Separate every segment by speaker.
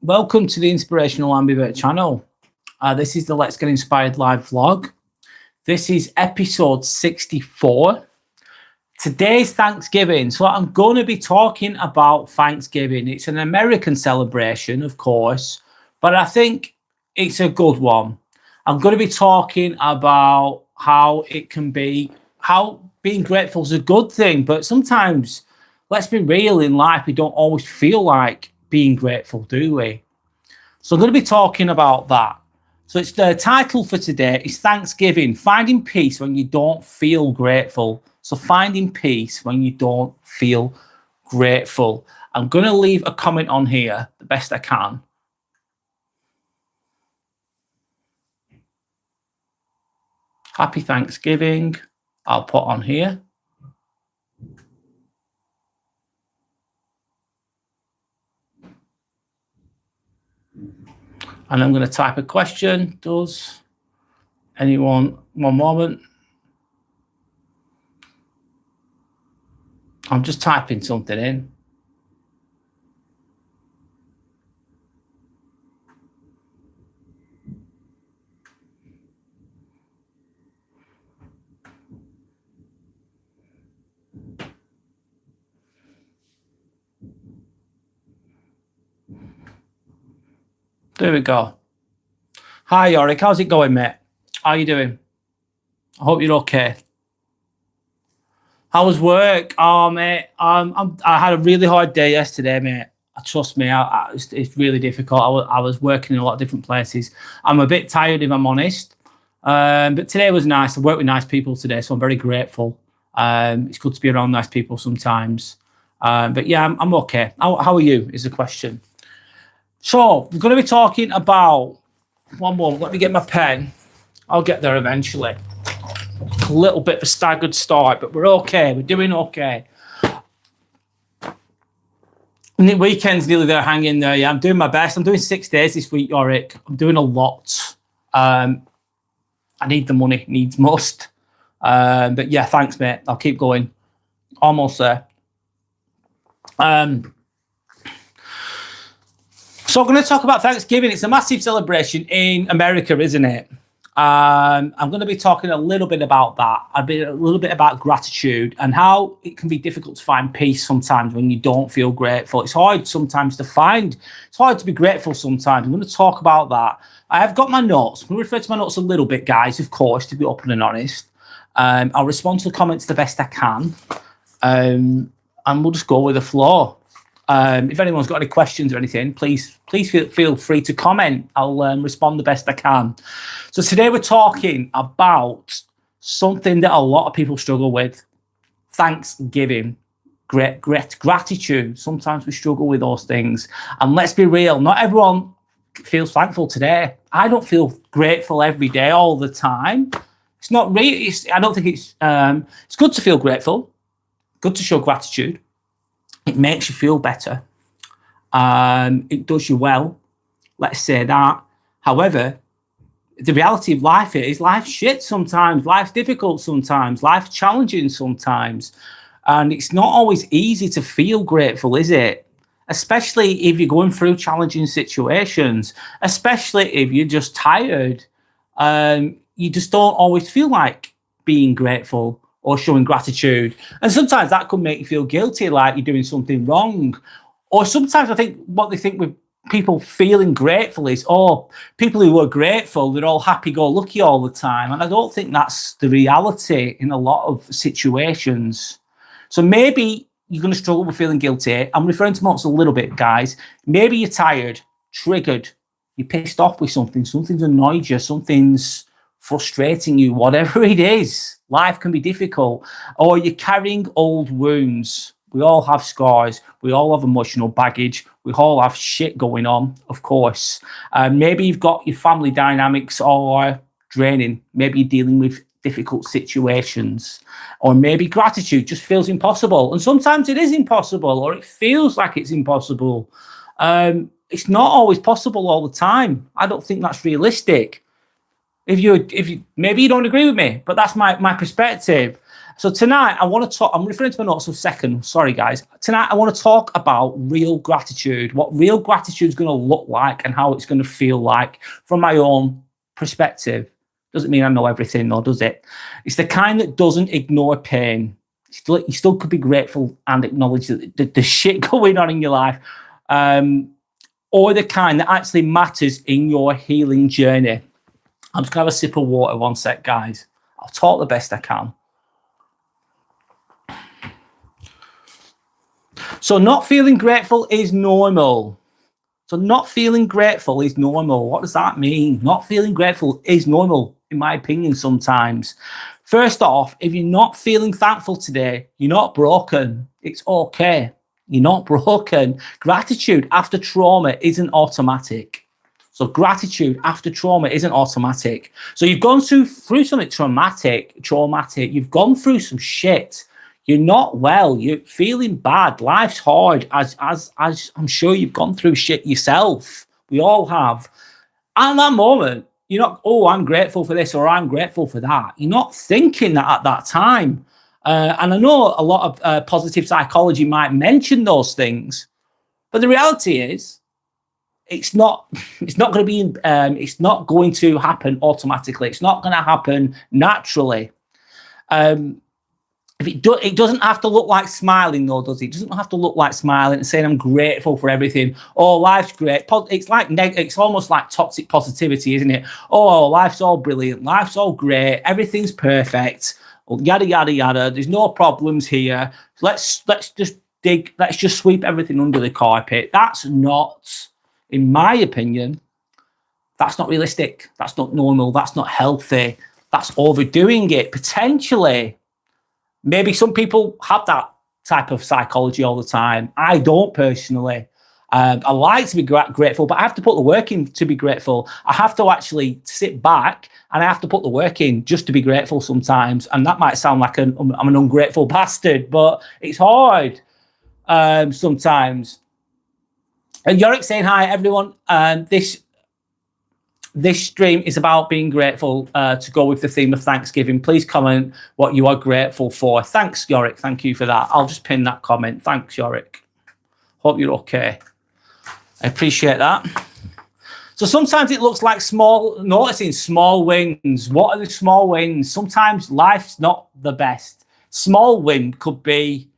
Speaker 1: Welcome to the Inspirational Ambivert channel. This is the Let's Get Inspired live vlog. This is episode 64. Today's Thanksgiving, so I'm going to be talking about Thanksgiving. It's an American celebration, of course, but I think it's a good one. I'm going to be talking about how being grateful is a good thing, but sometimes, let's be real, in life, we don't always feel like being grateful, do we? So I'm going to be talking about that. So it's the title for today is Thanksgiving, finding peace when you don't feel grateful. So finding peace when you don't feel grateful. I'm going to leave a comment on here the best I can. Happy Thanksgiving. I'll put on here. And I'm going to type a question. Does anyone, one moment. I'm just typing something in. There we go. Hi, Yorick. How's it going, mate? How you doing? I hope you're okay. How was work? Oh, mate, I had a really hard day yesterday, mate. Trust me, it's really difficult. I was working in a lot of different places. I'm a bit tired, if I'm honest. But today was nice. I worked with nice people today, so I'm very grateful. It's good to be around nice people sometimes. But yeah, I'm okay. How are you, is the question. So we're going to be talking about, one more, let me get my pen. I'll get there eventually. A little bit of a staggered start, but we're okay. We're doing okay. And the weekend's nearly there, hanging there. Yeah, I'm doing my best. I'm doing 6 days this week, Yorick. I'm doing a lot. I need the money, needs must. But yeah, thanks, mate. I'll keep going. Almost there. So I'm going to talk about Thanksgiving. It's a massive celebration in America, isn't it? I'm going to be talking a little bit about that, a little bit about gratitude and how it can be difficult to find peace sometimes when you don't feel grateful. It's hard sometimes to find. It's hard to be grateful sometimes. I'm going to talk about that. I have got my notes. I'm going to refer to my notes a little bit, guys, of course, to be open and honest. I'll respond to the comments the best I can. And we'll just go with the flow. If anyone's got any questions or anything, please feel free to comment. I'll respond the best I can. So today we're talking about something that a lot of people struggle with: Thanksgiving, gratitude. Sometimes we struggle with those things, and let's be real, not everyone feels thankful today. I don't feel grateful every day, all the time. It's not really. I don't think it's good to feel grateful. Good to show gratitude. It makes you feel better. It does you well. Let's say that. However, the reality of life is life's shit sometimes. Life's difficult sometimes. Life's challenging sometimes. And it's not always easy to feel grateful, is it? Especially if you're going through challenging situations. Especially if you're just tired. You just don't always feel like being grateful or showing gratitude. And sometimes that could make you feel guilty, like you're doing something wrong. Or sometimes I think what they think with people feeling grateful is, oh, people who are grateful, they're all happy-go-lucky all the time. And I don't think that's the reality in a lot of situations. So maybe you're going to struggle with feeling guilty. I'm referring to months a little bit, guys. Maybe you're tired, triggered, you're pissed off with something, something's annoyed you, something's frustrating you, whatever it is. Life can be difficult, or you're carrying old wounds. We all have scars. We all have emotional baggage. We all have shit going on, of course. Maybe you've got your family dynamics are draining. Maybe you're dealing with difficult situations, or maybe gratitude just feels impossible. And sometimes it is impossible, or it feels like it's impossible. It's not always possible all the time. I don't think that's realistic. If you maybe you don't agree with me, but that's my perspective. So tonight I want to talk, I'm referring to my notes for a second. Sorry, guys. Tonight I want to talk about real gratitude, what real gratitude is going to look like and how it's going to feel like from my own perspective. Doesn't mean I know everything, though, does it? It's the kind that doesn't ignore pain. You still could be grateful and acknowledge the shit going on in your life, or the kind that actually matters in your healing journey. I'm just going to have a sip of water, one sec, guys. I'll talk the best I can. So not feeling grateful is normal. So not feeling grateful is normal. What does that mean? Not feeling grateful is normal, in my opinion, sometimes. First off, if you're not feeling thankful today, you're not broken. It's okay. You're not broken. Gratitude after trauma isn't automatic. So gratitude after trauma isn't automatic. So you've gone through something traumatic. You've gone through some shit. You're not well. You're feeling bad. Life's hard. As I'm sure you've gone through shit yourself. We all have. And at that moment, you're not, oh, I'm grateful for this or I'm grateful for that. You're not thinking that at that time. And I know a lot of positive psychology might mention those things, but the reality is, it's not going to happen automatically. It's not going to happen naturally. It doesn't have to look like smiling, though, does it? It doesn't have to look like smiling and saying I'm grateful for everything. Oh, life's great. It's almost like toxic positivity, isn't it? Oh, life's all brilliant. Life's all great. Everything's perfect. Yada yada yada. There's no problems here. Let's just sweep everything under the carpet. That's not, in my opinion, that's not realistic. That's not normal. That's not healthy. That's overdoing it, potentially. Maybe some people have that type of psychology all the time. I don't personally. I like to be grateful, but I have to put the work in to be grateful. I have to actually sit back and I have to put the work in just to be grateful sometimes. And that might sound like I'm an ungrateful bastard, but it's hard sometimes. And Yorick saying hi, everyone. This stream is about being grateful to go with the theme of Thanksgiving. Please comment what you are grateful for. Thanks, Yorick. Thank you for that. I'll just pin that comment. Thanks, Yorick. Hope you're okay. I appreciate that. So sometimes it looks like noticing small wins. What are the small wins? Sometimes life's not the best. Small win could be,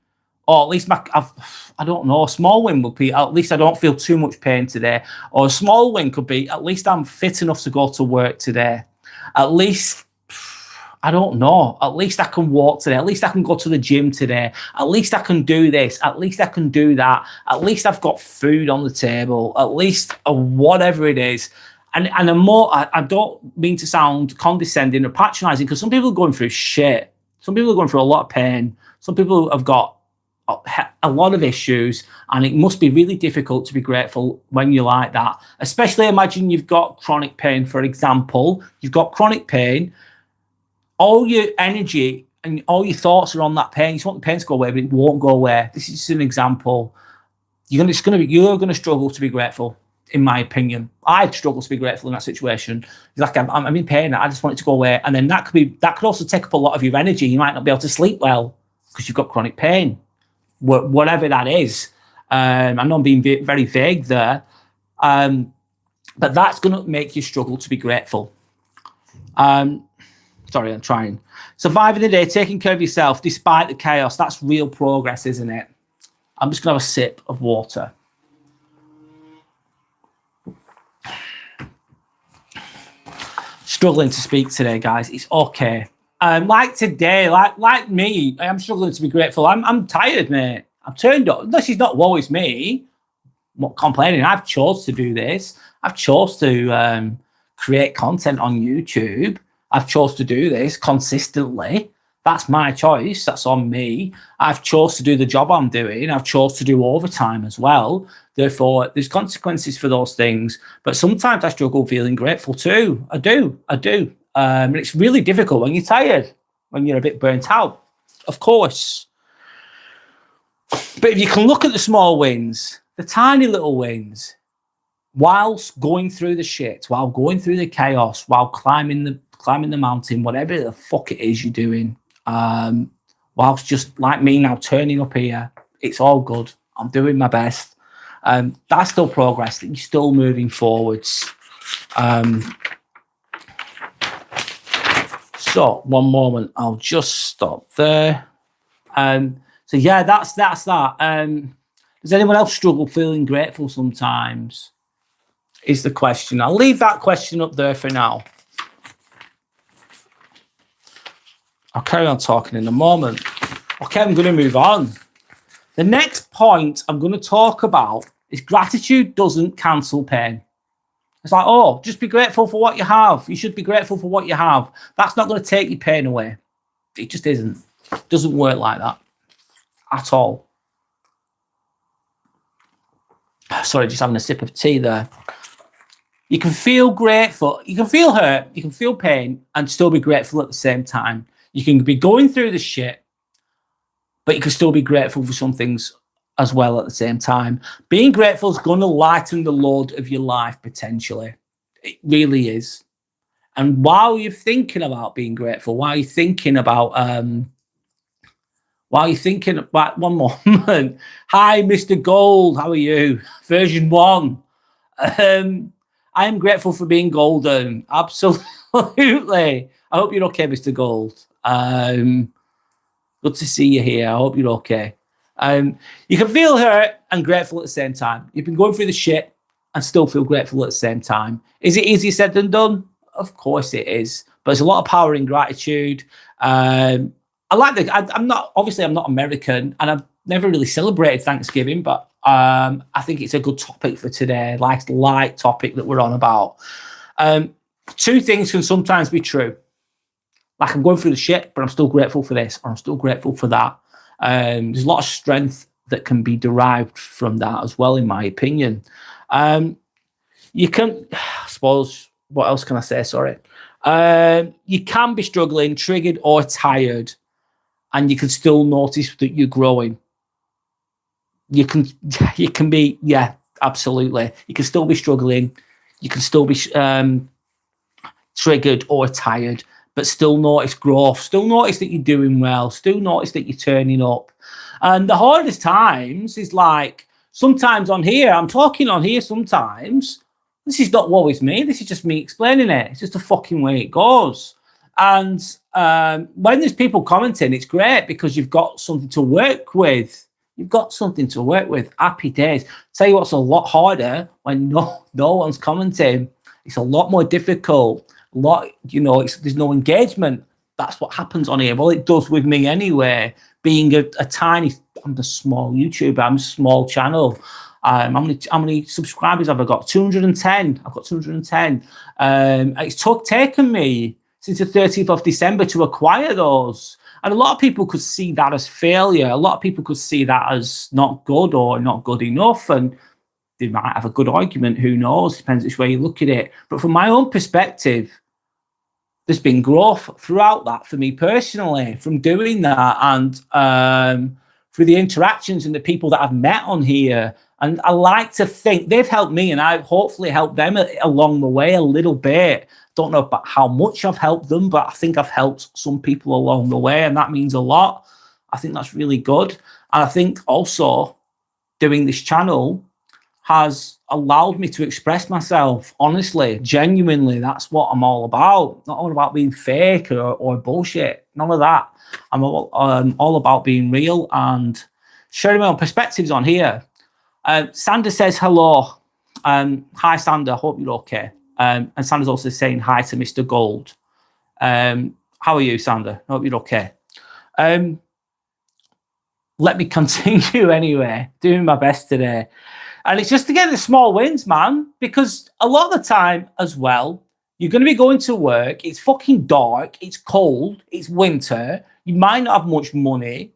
Speaker 1: or at least I don't know, a small win would be, at least I don't feel too much pain today. Or a small win could be, at least I'm fit enough to go to work today. At least, I don't know, at least I can walk today. At least I can go to the gym today. At least I can do this. At least I can do that. At least I've got food on the table. At least whatever it is. And I don't mean to sound condescending or patronizing, because some people are going through shit. Some people are going through a lot of pain. Some people have got a lot of issues, and it must be really difficult to be grateful when you're like that. Especially imagine you've got chronic pain, for example. You've got chronic pain. All your energy and all your thoughts are on that pain. You just want the pain to go away, but it won't go away. This is just an example. You're going to struggle to be grateful, in my opinion. I'd struggle to be grateful in that situation. Like I'm in pain. I just want it to go away, and then that could also take up a lot of your energy. You might not be able to sleep well because you've got chronic pain, whatever that is. I know I'm being very vague there, but that's going to make you struggle to be grateful. Sorry, I'm trying. Surviving the day, taking care of yourself despite the chaos. That's real progress, isn't it? I'm just going to have a sip of water. Struggling to speak today, guys. It's okay. Like today, like me, I'm struggling to be grateful. I'm tired, mate. I'm turned up. This is not woe is me. I'm not complaining. I've chose to do this. I've chose to create content on YouTube. I've chose to do this consistently. That's my choice. That's on me. I've chose to do the job I'm doing. I've chose to do overtime as well. Therefore, there's consequences for those things. But sometimes I struggle feeling grateful too. I do. And it's really difficult when you're tired, when you're a bit burnt out, of course. But if you can look at the small wins, the tiny little wins, whilst going through the shit, while going through the chaos, while climbing the mountain, whatever the fuck it is you're doing, whilst just like me now turning up here, it's all good. I'm doing my best. That's still progress. You're still moving forwards. So one moment, I'll just stop there. So yeah, that's that. Does anyone else struggle feeling grateful sometimes? Is the question. I'll leave that question up there for now. I'll carry on talking in a moment. Okay, I'm going to move on. The next point I'm going to talk about is gratitude doesn't cancel pain. It's like, oh, just be grateful for what you have. You should be grateful for what you have. That's not going to take your pain away. It just isn't. It doesn't work like that at all. Sorry, just having a sip of tea there. You can feel grateful. You can feel hurt. You can feel pain and still be grateful at the same time. You can be going through the shit, but you can still be grateful for some things as well at the same time. Being grateful is going to lighten the load of your life potentially. It really is. And while you're thinking about being grateful, while you're thinking about one moment. Hi, Mr. Gold. How are you? Version 1. I am grateful for being golden. Absolutely. I hope you're okay, Mr. Gold. Good to see you here. I hope you're okay. You can feel hurt and grateful at the same time. You've been going through the shit and still feel grateful at the same time. Is it easier said than done? Of course it is. But there's a lot of power in gratitude. I'm not American and I've never really celebrated Thanksgiving, but I think it's a good topic for today, like light topic that we're on about. Two things can sometimes be true. Like I'm going through the shit, but I'm still grateful for this, or I'm still grateful for that. There's a lot of strength that can be derived from that as well, in my opinion. You can, I suppose, what else can I say? Sorry. You can be struggling, triggered or tired, and you can still notice that you're growing. You can be, yeah, absolutely. You can still be struggling. You can still be triggered or tired, but still notice growth, still notice that you're doing well, still notice that you're turning up. And the hardest times is like sometimes on here, I'm talking on here sometimes. This is not always me. This is just me explaining it. It's just the fucking way it goes. And when there's people commenting, it's great because you've got something to work with. You've got something to work with. Happy days. Tell you what's a lot harder when no one's commenting. It's a lot more difficult. There's no engagement. That's what happens on here. Well, it does with me anyway. Being I'm a small YouTuber. I'm a small channel. How many subscribers have I got? 210. I've got 210. It's taken me since the 30th of December to acquire those. And a lot of people could see that as failure. A lot of people could see that as not good or not good enough. And they might have a good argument. Who knows? Depends which way you look at it. But from my own perspective, there's been growth throughout that for me personally from doing that and through the interactions and the people that I've met on here. And I like to think they've helped me and I've hopefully helped them along the way a little bit. Don't know about how much I've helped them, but I think I've helped some people along the way, and that means a lot. I think that's really good. And I think also doing this channel has allowed me to express myself honestly, genuinely. That's what I'm all about. Not all about being fake or bullshit. None of that. I'm all about being real and sharing my own perspectives on here. Sander says hello. Hi, Sander. Hope you're okay. And Sander's also saying hi to Mr. Gold. How are you, Sander? Hope you're okay. Let me continue anyway. Doing my best today. And it's just to get the small wins, man. Because a lot of the time as well, you're going to be going to work. It's fucking dark. It's cold. It's winter. You might not have much money.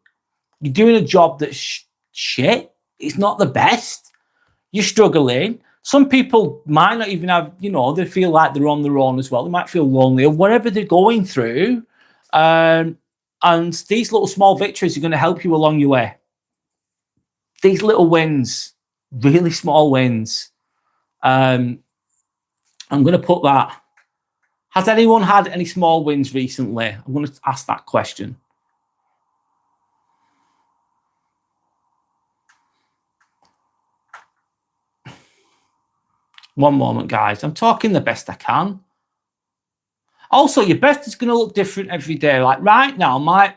Speaker 1: You're doing a job that's shit. It's not the best. You're struggling. Some people might not even have, they feel like they're on their own as well. They might feel lonely or whatever they're going through. And these little small victories are going to help you along your way. These little wins, really small wins. I'm going to put that. Has anyone had any small wins recently? I'm going to ask that question. One moment, guys. I'm talking the best I can. Also, your best is going to look different every day. Like right now,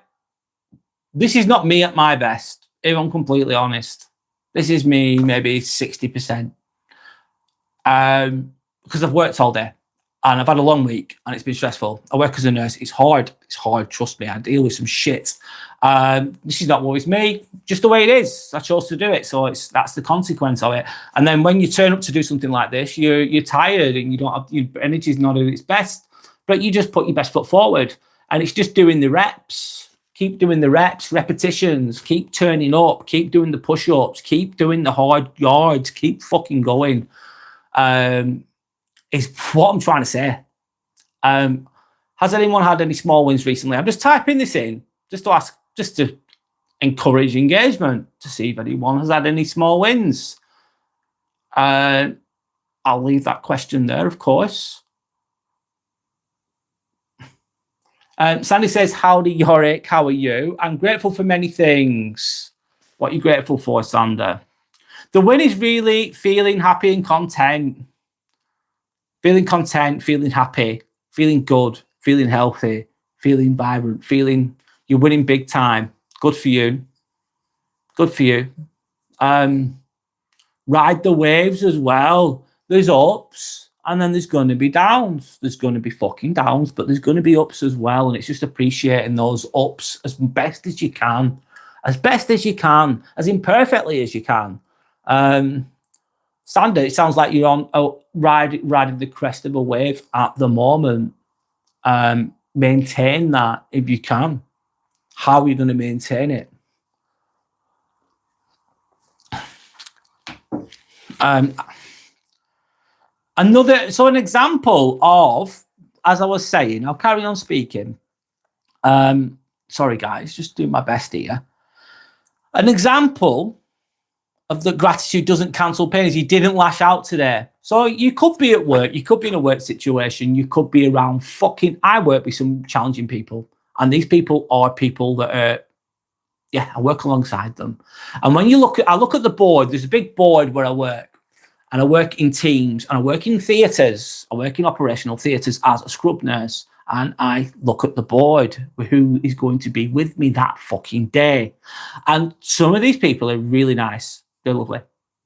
Speaker 1: this is not me at my best, if I'm completely honest. This is me maybe 60%. Because I've worked all day and I've had a long week and it's been stressful. I work as a nurse. It's hard. It's hard. Trust me. I deal with some shit. This is not always me, just the way it is. I chose to do it. So that's the consequence of it. And then when you turn up to do something like this, you're tired and you don't have, your energy's not at its best, but you just put your best foot forward. And it's just doing the reps. Keep doing the reps, repetitions, keep turning up, keep doing the push-ups, keep doing the hard yards, keep fucking going. Is what I'm trying to say. Has anyone had any small wins recently? I'm just typing this in just to ask, just to encourage engagement, to see if anyone has had any small wins. I'll leave that question there, of course. Sandy says, howdy, Yorick, how are you? I'm grateful for many things. What are you grateful for, Sander? The win is really feeling happy and content. Feeling content, feeling happy, feeling good, feeling healthy, feeling vibrant, feeling you're winning big time. Good for you. Good for you. Ride the waves as well. There's ups and then there's going to be downs. There's going to be fucking downs, but there's going to be ups as well. And it's just appreciating those ups as best as you can. As best as you can. As imperfectly as you can. Sander, it sounds like you're on riding the crest of a wave at the moment. Maintain that if you can. How are you going to maintain it? An example of, as I was saying, I'll carry on speaking. Sorry, guys, just doing my best here. An example of the gratitude doesn't cancel pain is you didn't lash out today. So you could be at work, you could be in a work situation, you could be around I work with some challenging people, and these people are people that are, I work alongside them. And when I look at the board, there's a big board where I work, and I work in teams, and I work in theatres, I work in operational theatres as a scrub nurse, and I look at the board with who is going to be with me that fucking day. And some of these people are really nice. They're lovely.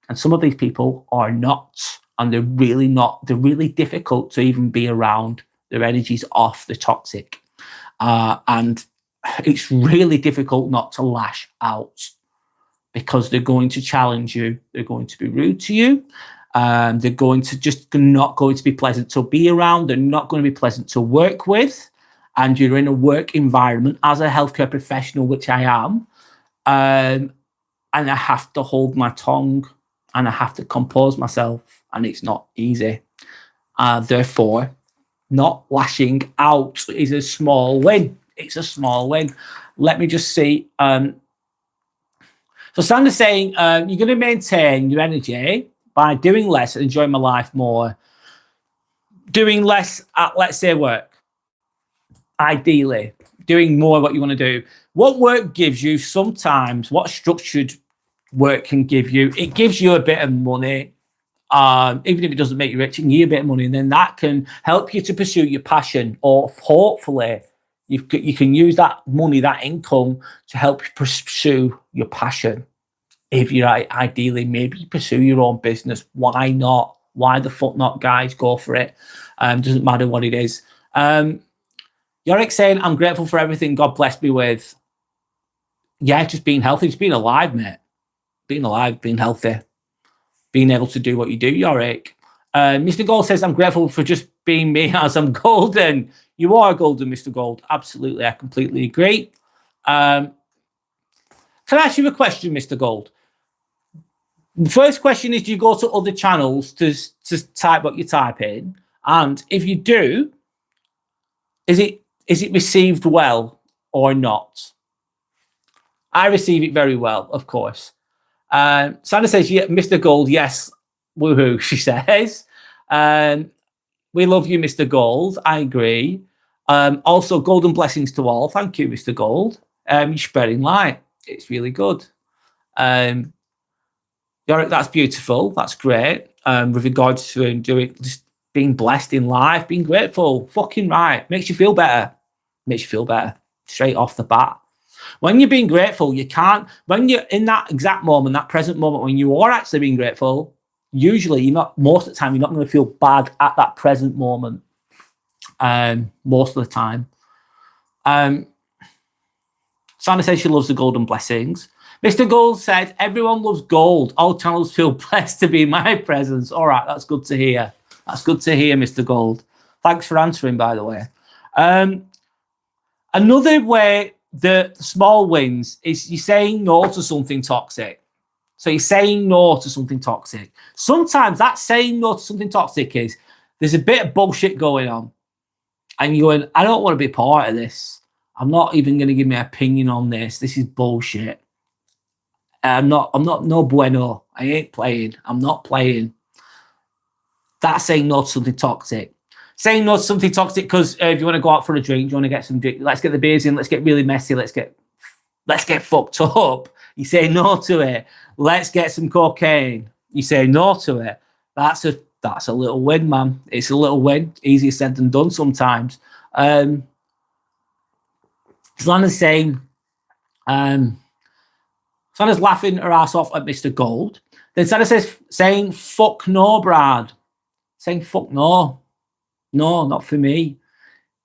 Speaker 1: And some of these people are not. And they're really not. They're really difficult to even be around. Their energy's off. They're toxic. And it's really difficult not to lash out because they're going to challenge you. They're going to be rude to you. They're going to not going to be pleasant to be around. They're not going to be pleasant to work with. And you're in a work environment as a healthcare professional, which I am. And I have to hold my tongue and I have to compose myself, and it's not easy. Therefore, not lashing out is a small win. It's a small win. Let me just see. So Sander's saying you're going to maintain your energy by doing less and enjoying my life more. Doing less at, let's say, work. Ideally, doing more of what you want to do. What work gives you sometimes, what structured work can give you, it gives you a bit of money. Even if it doesn't make you rich, it can give you a bit of money, and then that can help you to pursue your passion, or hopefully you can use that money, that income, to help you pursue your passion. If you're ideally, maybe pursue your own business. Why not? Why the fuck not, guys? Go for it. Doesn't matter what it is. Yorick saying, I'm grateful for everything God blessed me with. Yeah, just being healthy, just being alive, mate. Being alive, being healthy, being able to do what you do, Yorick. Mr. Gold says, I'm grateful for just being me as I'm golden. You are golden, Mr. Gold. Absolutely, I completely agree. Can I ask you a question, Mr. Gold? The first question is, do you go to other channels to type what you type in? And if you do, is it received well or not? I receive it very well, of course. Sandra says, yeah, Mr. Gold, yes, woohoo, she says. We love you, Mr. Gold. I agree. Also, golden blessings to all. Thank you, Mr. Gold. You're spreading light. It's really good. Yorick, that's beautiful. That's great. with regards to doing just being blessed in life, being grateful. Fucking right. Makes you feel better. Makes you feel better straight off the bat. When you're being grateful, you can't, when you're in that exact moment, that present moment, when you are actually being grateful, usually you're not, most of the time, you're not going to feel bad at that present moment. Most of the time. Sandra says she loves the golden blessings. Mr. Gold said, everyone loves gold. All channels feel blessed to be in my presence. All right, that's good to hear. That's good to hear, Mr. Gold. Thanks for answering, by the way. Another way, the small wins is you're saying no to something toxic. So you're saying no to something toxic. Sometimes that saying no to something toxic is there's a bit of bullshit going on. And you're going, I don't want to be part of this. I'm not even going to give my opinion on this. This is bullshit. I'm not no bueno. I ain't playing. I'm not playing. That's saying no to something toxic. Saying no to something toxic because if you want to go out for a drink, you want to get some drink, let's get the beers in, let's get really messy, let's get fucked up. You say no to it. Let's get some cocaine. You say no to it. That's a little win, man. It's a little win. Easier said than done sometimes. Sana's saying, Sana's laughing her ass off at Mr. Gold. Then Sana says, saying fuck no, Brad. Saying fuck no. No, not for me.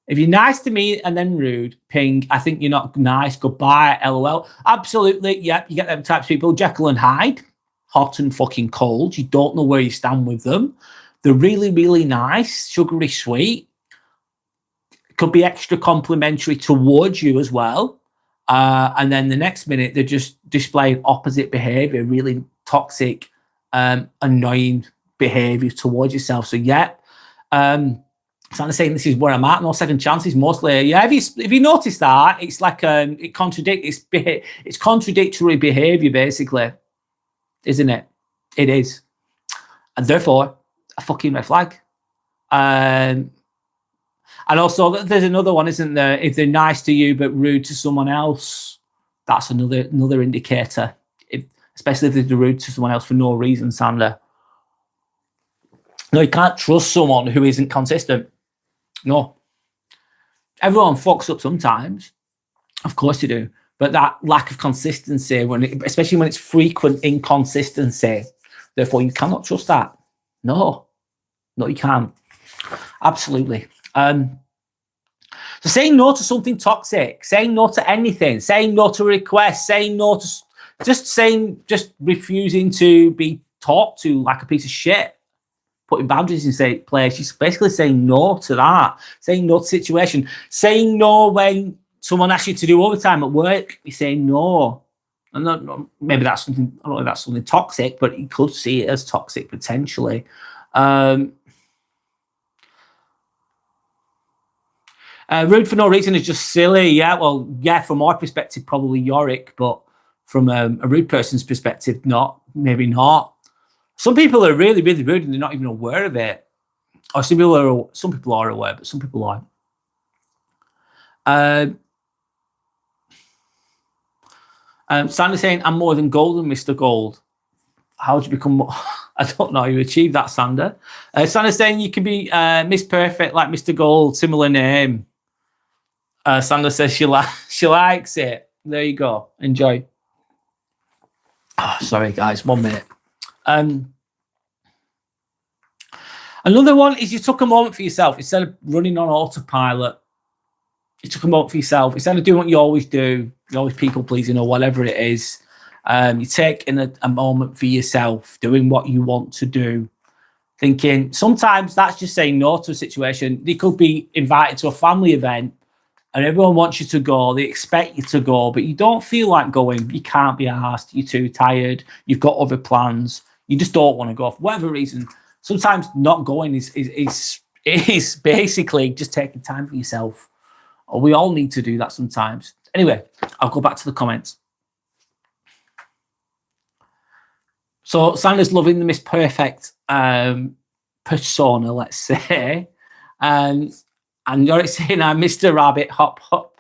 Speaker 1: If you're nice to me and then rude, ping, I think you're not nice. Goodbye, LOL. Absolutely, yep, you get them types of people. Jekyll and Hyde, hot and fucking cold. You don't know where you stand with them. They're really, really nice, sugary sweet. Could be extra complimentary towards you as well. And then the next minute, they're just displaying opposite behavior, really toxic, annoying behavior towards yourself. So, yeah. I'm saying this is where I'm at. No second chances, mostly. Yeah, if you notice that, it's like it contradicts. It's contradictory behaviour, basically, isn't it? It is, and therefore a fucking red flag. And also, there's another one, isn't there? If they're nice to you but rude to someone else, that's another indicator. Especially if they're rude to someone else for no reason, Sander. No, you can't trust someone who isn't consistent. No. Everyone fucks up sometimes. Of course you do. But that lack of consistency, especially when it's frequent inconsistency, therefore you cannot trust that. No, you can't. Absolutely. So saying no to something toxic, saying no to anything, saying no to a request, saying no to just refusing to be talked to like a piece of shit. Putting boundaries in place. She's basically saying no to that. Saying no to situation. Saying no when someone asks you to do overtime at work. You say no. And maybe that's something. I don't know if that's something toxic, but you could see it as toxic potentially. Rude for no reason is just silly. Yeah, well, yeah. From our perspective, probably Yorick, but from a rude person's perspective, maybe not. Some people are really, really rude and they're not even aware of it. Or some people are aware, but some people aren't. Sandy's saying, I'm more than golden, Mr. Gold. How do you become more? I don't know how you achieve that, Sander. Sandy's saying you can be Miss Perfect like Mr. Gold, similar name. Sander says she likes it. There you go. Enjoy. Oh, sorry, guys. 1 minute. Another one is you took a moment for yourself instead of running on autopilot. You took a moment for yourself instead of doing what you always do. You're always people pleasing or whatever it is. You take in a moment for yourself, doing what you want to do. Thinking sometimes that's just saying no to a situation. You could be invited to a family event and everyone wants you to go. They expect you to go, but you don't feel like going. You can't be asked. You're too tired. You've got other plans. You just don't want to go for whatever reason. Sometimes not going is basically just taking time for yourself. We all need to do that sometimes. Anyway, I'll go back to the comments. So Sandra's loving the Miss Perfect persona, let's say. And you're saying I'm Mr. Rabbit, hop, hop.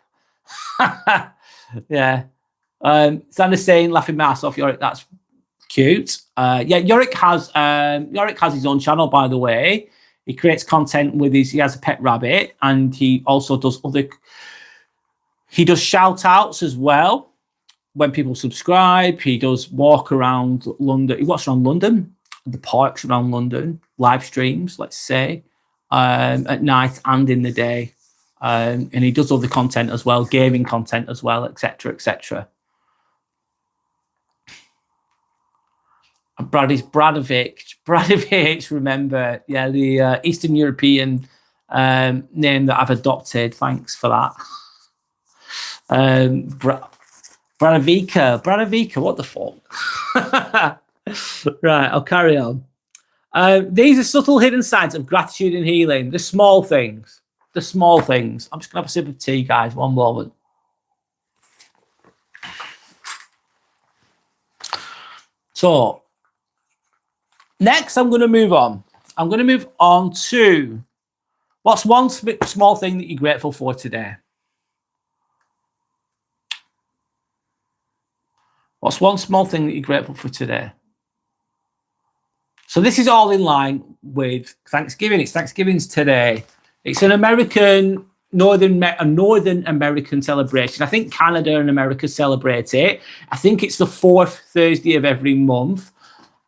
Speaker 1: Yeah. Sandra's saying, laughing my ass off, that's Cute. Yeah, Yorick has his own channel, by the way. He creates content with he has a pet rabbit, and he also does shout outs as well when people subscribe. He does walk around London. He walks around London, the parks around London, live streams, let's say, at night and in the day. And he does other content as well, gaming content as well, etc., etc. Bradovic, remember, yeah, the Eastern European name that I've adopted. Thanks for that. Bradovica, what the fuck? Right, I'll carry on. These are subtle hidden signs of gratitude and healing. The small things. I'm just going to have a sip of tea, guys. One moment. So, next, I'm going to move on. I'm going to move on to what's one small thing that you're grateful for today? What's one small thing that you're grateful for today? So this is all in line with Thanksgiving. It's Thanksgiving's today. It's an Northern American celebration. I think Canada and America celebrate it. I think it's the 4th Thursday of every month.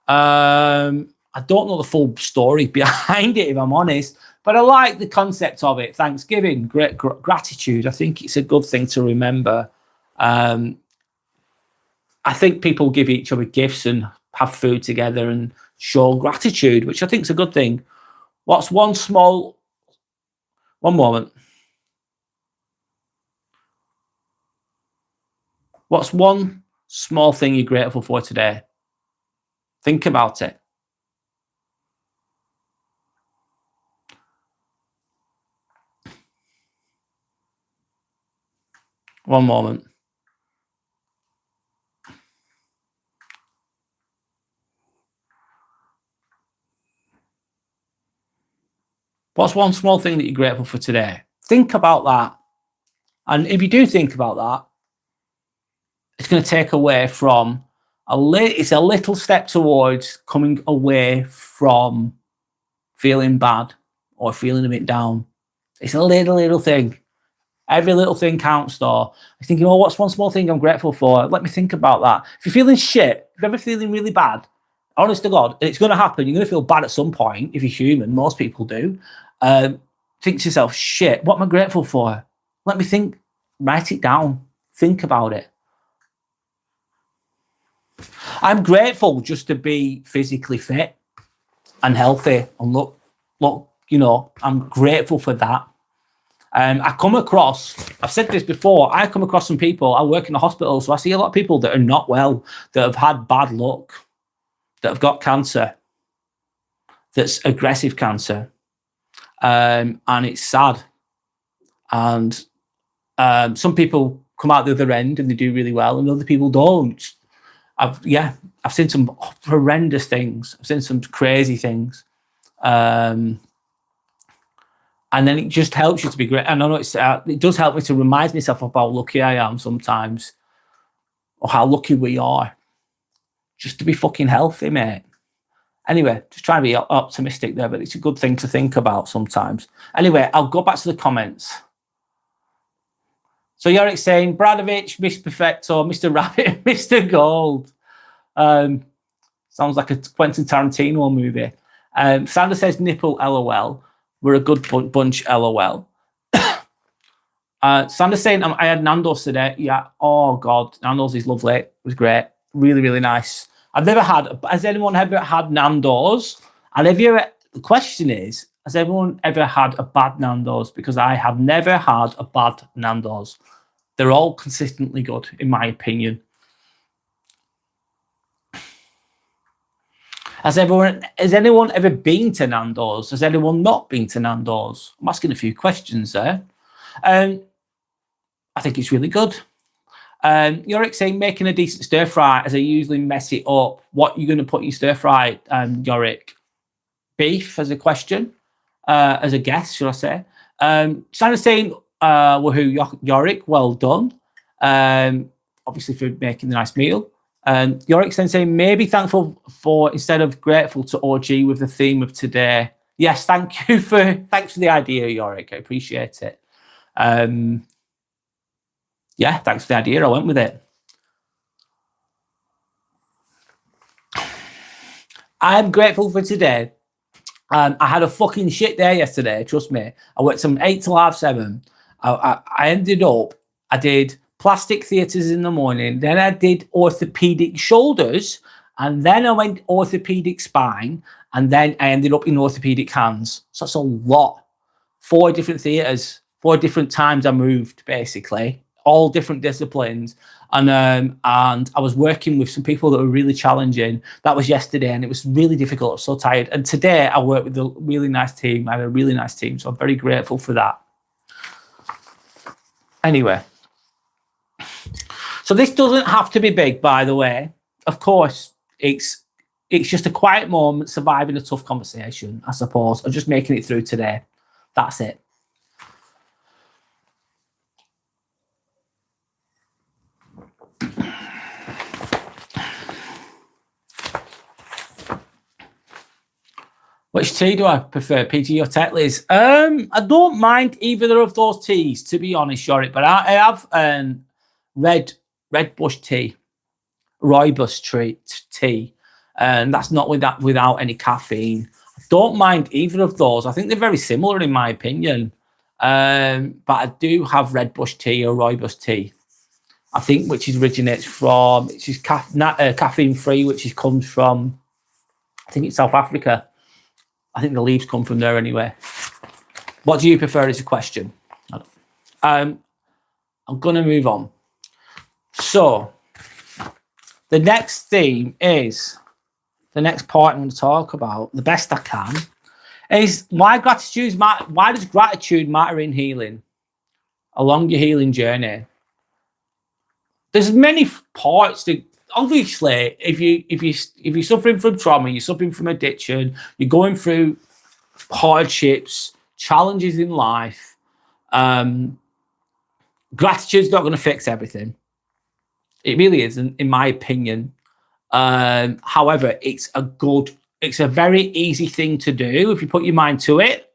Speaker 1: I don't know the full story behind it, if I'm honest, but I like the concept of it. Thanksgiving, gratitude. I think it's a good thing to remember. I think people give each other gifts and have food together and show gratitude, which I think is a good thing. What's one moment. What's one small thing you're grateful for today? Think about it. One moment. What's one small thing that you're grateful for today? Think about that. And if you do think about that, it's going to take away from it's a little step towards coming away from feeling bad or feeling a bit down. It's a little thing. Every little thing counts, though. I'm thinking, what's one small thing I'm grateful for? Let me think about that. If you're feeling shit, if you're ever feeling really bad, honest to God, it's going to happen. You're going to feel bad at some point if you're human. Most people do. Think to yourself, shit, what am I grateful for? Let me think. Write it down. Think about it. I'm grateful just to be physically fit and healthy and look, I'm grateful for that. I come across, I've said this before, I come across some people, I work in a hospital, so I see a lot of people that are not well, that have had bad luck, that have got cancer, that's aggressive cancer. And it's sad. And some people come out the other end and they do really well, and other people don't. I've seen some horrendous things. I've seen some crazy things. And then it just helps you to be great. And I know it does help me to remind myself of how lucky I am sometimes, or how lucky we are just to be fucking healthy, mate. Anyway, just try to be optimistic there, but it's a good thing to think about sometimes. Anyway, I'll go back to the comments. So Yorick's saying, Bradovic, Miss Perfecto, Mr. Rabbit, Mr. Gold. Sounds like a Quentin Tarantino movie. Sandra says, nipple, LOL. We're a good bunch, LOL. Sandra's saying, I had Nando's today. Yeah, oh God, Nando's is lovely. It was great. Really, really nice. Has anyone ever had Nando's? And the question is, has everyone ever had a bad Nando's? Because I have never had a bad Nando's. They're all consistently good, in my opinion. Has anyone ever been to Nando's? Has anyone not been to Nando's? I'm asking a few questions there. I think it's really good. Yorick saying, making a decent stir fry, as I usually mess it up. What are you going to put in your stir fry, Yorick? Beef as a question, as a guess, should I say? Sandra's saying, woohoo, Yorick, well done. Obviously for making the nice meal. Yorick then saying, maybe thankful for instead of grateful to OG with the theme of today. Yes, thanks for the idea, Yorick. I appreciate it. Yeah, thanks for the idea. I went with it. I'm grateful for today. I had a fucking shit day yesterday. Trust me. I worked from 8 till 7:30. I ended up, I did plastic theatres in the morning. Then I did orthopedic shoulders. And then I went orthopedic spine. And then I ended up in orthopedic hands. So that's a lot. 4 different theatres, 4 different times I moved, basically. All different disciplines. And I was working with some people that were really challenging. That was yesterday, and it was really difficult. I was so tired. And today I worked with a really nice team. I had a really nice team, so I'm very grateful for that. Anyway, so this doesn't have to be big, by the way. Of course, it's just a quiet moment, surviving a tough conversation, I suppose, or just making it through today. That's it. Which tea do I prefer, PG or Tetley's? I don't mind either of those teas, to be honest, Yorick, but I have red bush tea, rooibos tea, and that's not without any caffeine. I don't mind either of those. I think they're very similar in my opinion, but I do have red bush tea or rooibos tea. I think which originates from, which is caffeine free, which comes from, I think it's South Africa. I think the leaves come from there anyway. What do you prefer is a question. I'm going to move on. So the next theme is, the next part I'm going to talk about, the best I can, is why does gratitude matter in healing, along your healing journey? There's many parts that, obviously, if you're suffering from trauma, you're suffering from addiction, you're going through hardships, challenges in life, gratitude's not going to fix everything. It really isn't, in my opinion. However, it's a very easy thing to do if you put your mind to it,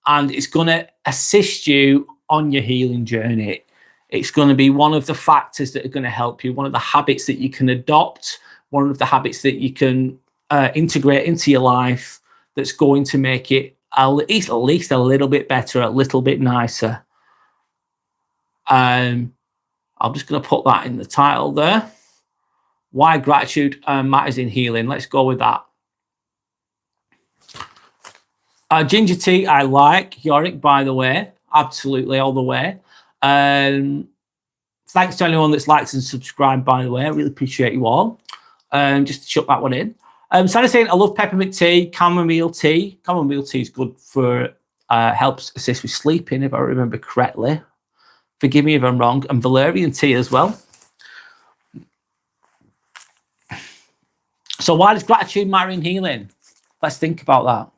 Speaker 1: and it's going to assist you on your healing journey. It's going to be one of the factors that are going to help you, one of the habits that you can adopt, one of the habits that you can integrate into your life that's going to make it at least a little bit better, a little bit nicer. I'm just going to put that in the title there. Why gratitude matters in healing. Let's go with that. Ginger tea, I like. Yorick, by the way. Absolutely, all the way. Thanks to anyone that's liked and subscribed, by the way. I really appreciate you all. Just to chuck that one in. Sandy saying, I love peppermint tea, chamomile tea. Chamomile tea is good for, helps assist with sleeping, if I remember correctly. Forgive me if I'm wrong. And valerian tea as well. So why does gratitude matter in healing? Let's think about that.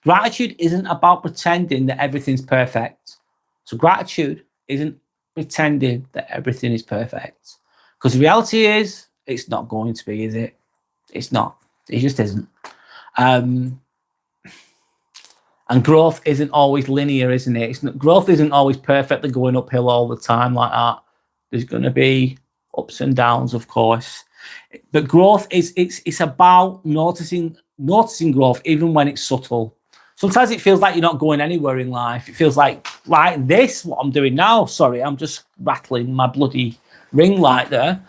Speaker 1: Gratitude isn't about pretending that everything's perfect. So gratitude isn't pretending that everything is perfect. Because the reality is, it's not going to be, is it? It's not. It just isn't. And growth isn't always linear, isn't it? Growth isn't always perfectly going uphill all the time like that. There's going to be ups and downs, of course. But growth it's about noticing growth even when it's subtle. Sometimes it feels like you're not going anywhere in life. It feels like this, what I'm doing now. Sorry, I'm just rattling my bloody ring light there.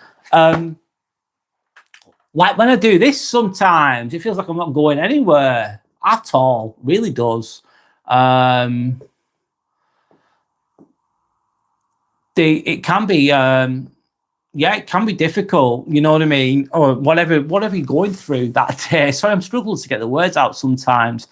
Speaker 1: Like when I do this sometimes, it feels like I'm not going anywhere at all. It really does. It can be... it can be difficult, you know what I mean? Or whatever you're going through that day. Sorry, I'm struggling to get the words out sometimes.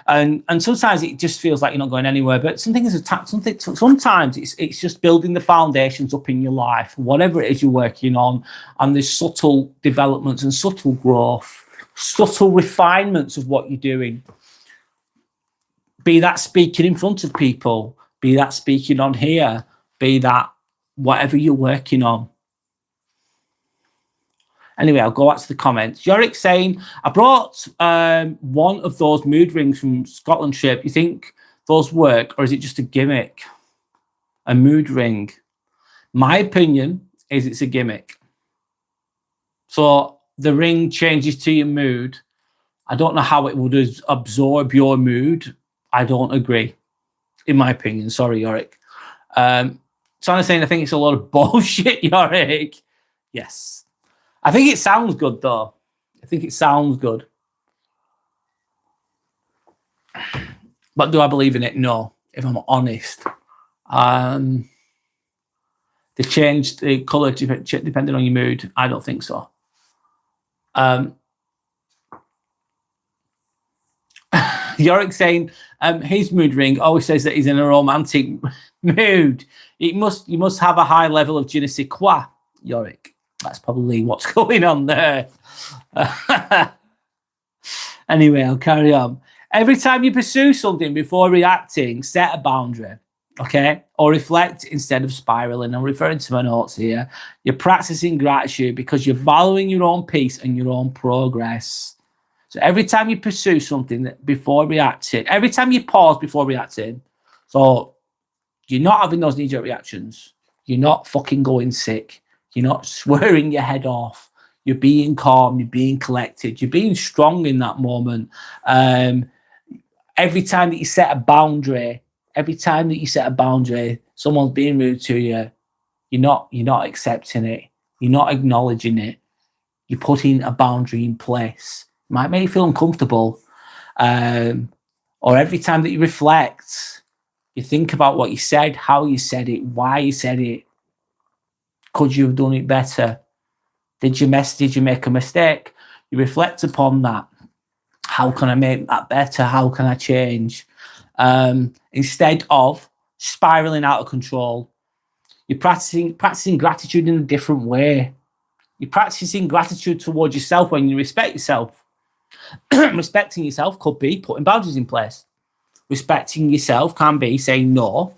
Speaker 1: And sometimes it just feels like you're not going anywhere. But sometimes it's just building the foundations up in your life, whatever it is you're working on. And there's subtle developments and subtle growth, subtle refinements of what you're doing. Be that speaking in front of people, be that speaking on here, be that whatever you're working on. Anyway, I'll go back to the comments. Yorick saying, I brought one of those mood rings from Scotland trip. You think those work, or is it just a gimmick? A mood ring. My opinion is it's a gimmick. So the ring changes to your mood. I don't know how it would absorb your mood. I don't agree, in my opinion. Sorry, Yorick. Someone's saying I think it's a lot of bullshit, Yorick. Yes. I think it sounds good, though. I think it sounds good. But do I believe in it? No, if I'm honest. They changed the colour depending on your mood. I don't think so. Yorick saying his mood ring always says that he's in a romantic mood. You must have a high level of je ne sais quoi, Yorick. That's probably what's going on there. Anyway, I'll carry on. Every time you pursue something before reacting, set a boundary, okay? Or reflect instead of spiraling. I'm referring to my notes here. You're practicing gratitude because you're valuing your own peace and your own progress. So every time you pursue something before reacting, every time you pause before reacting, so you're not having those knee-jerk reactions. You're not fucking going sick. You're not swearing your head off. You're being calm. You're being collected. You're being strong in that moment. Every time that you set a boundary, someone's being rude to you, you're not accepting it. You're not acknowledging it. You're putting a boundary in place. It might make you feel uncomfortable. Or every time that you reflect, you think about what you said, how you said it, why you said it. Could you have done it better? Did you make a mistake? You reflect upon that. How can I make that better? How can I change? Instead of spiraling out of control, you're practicing gratitude in a different way. You're practicing gratitude towards yourself when you respect yourself. Respecting yourself could be putting boundaries in place. Respecting yourself can be saying no.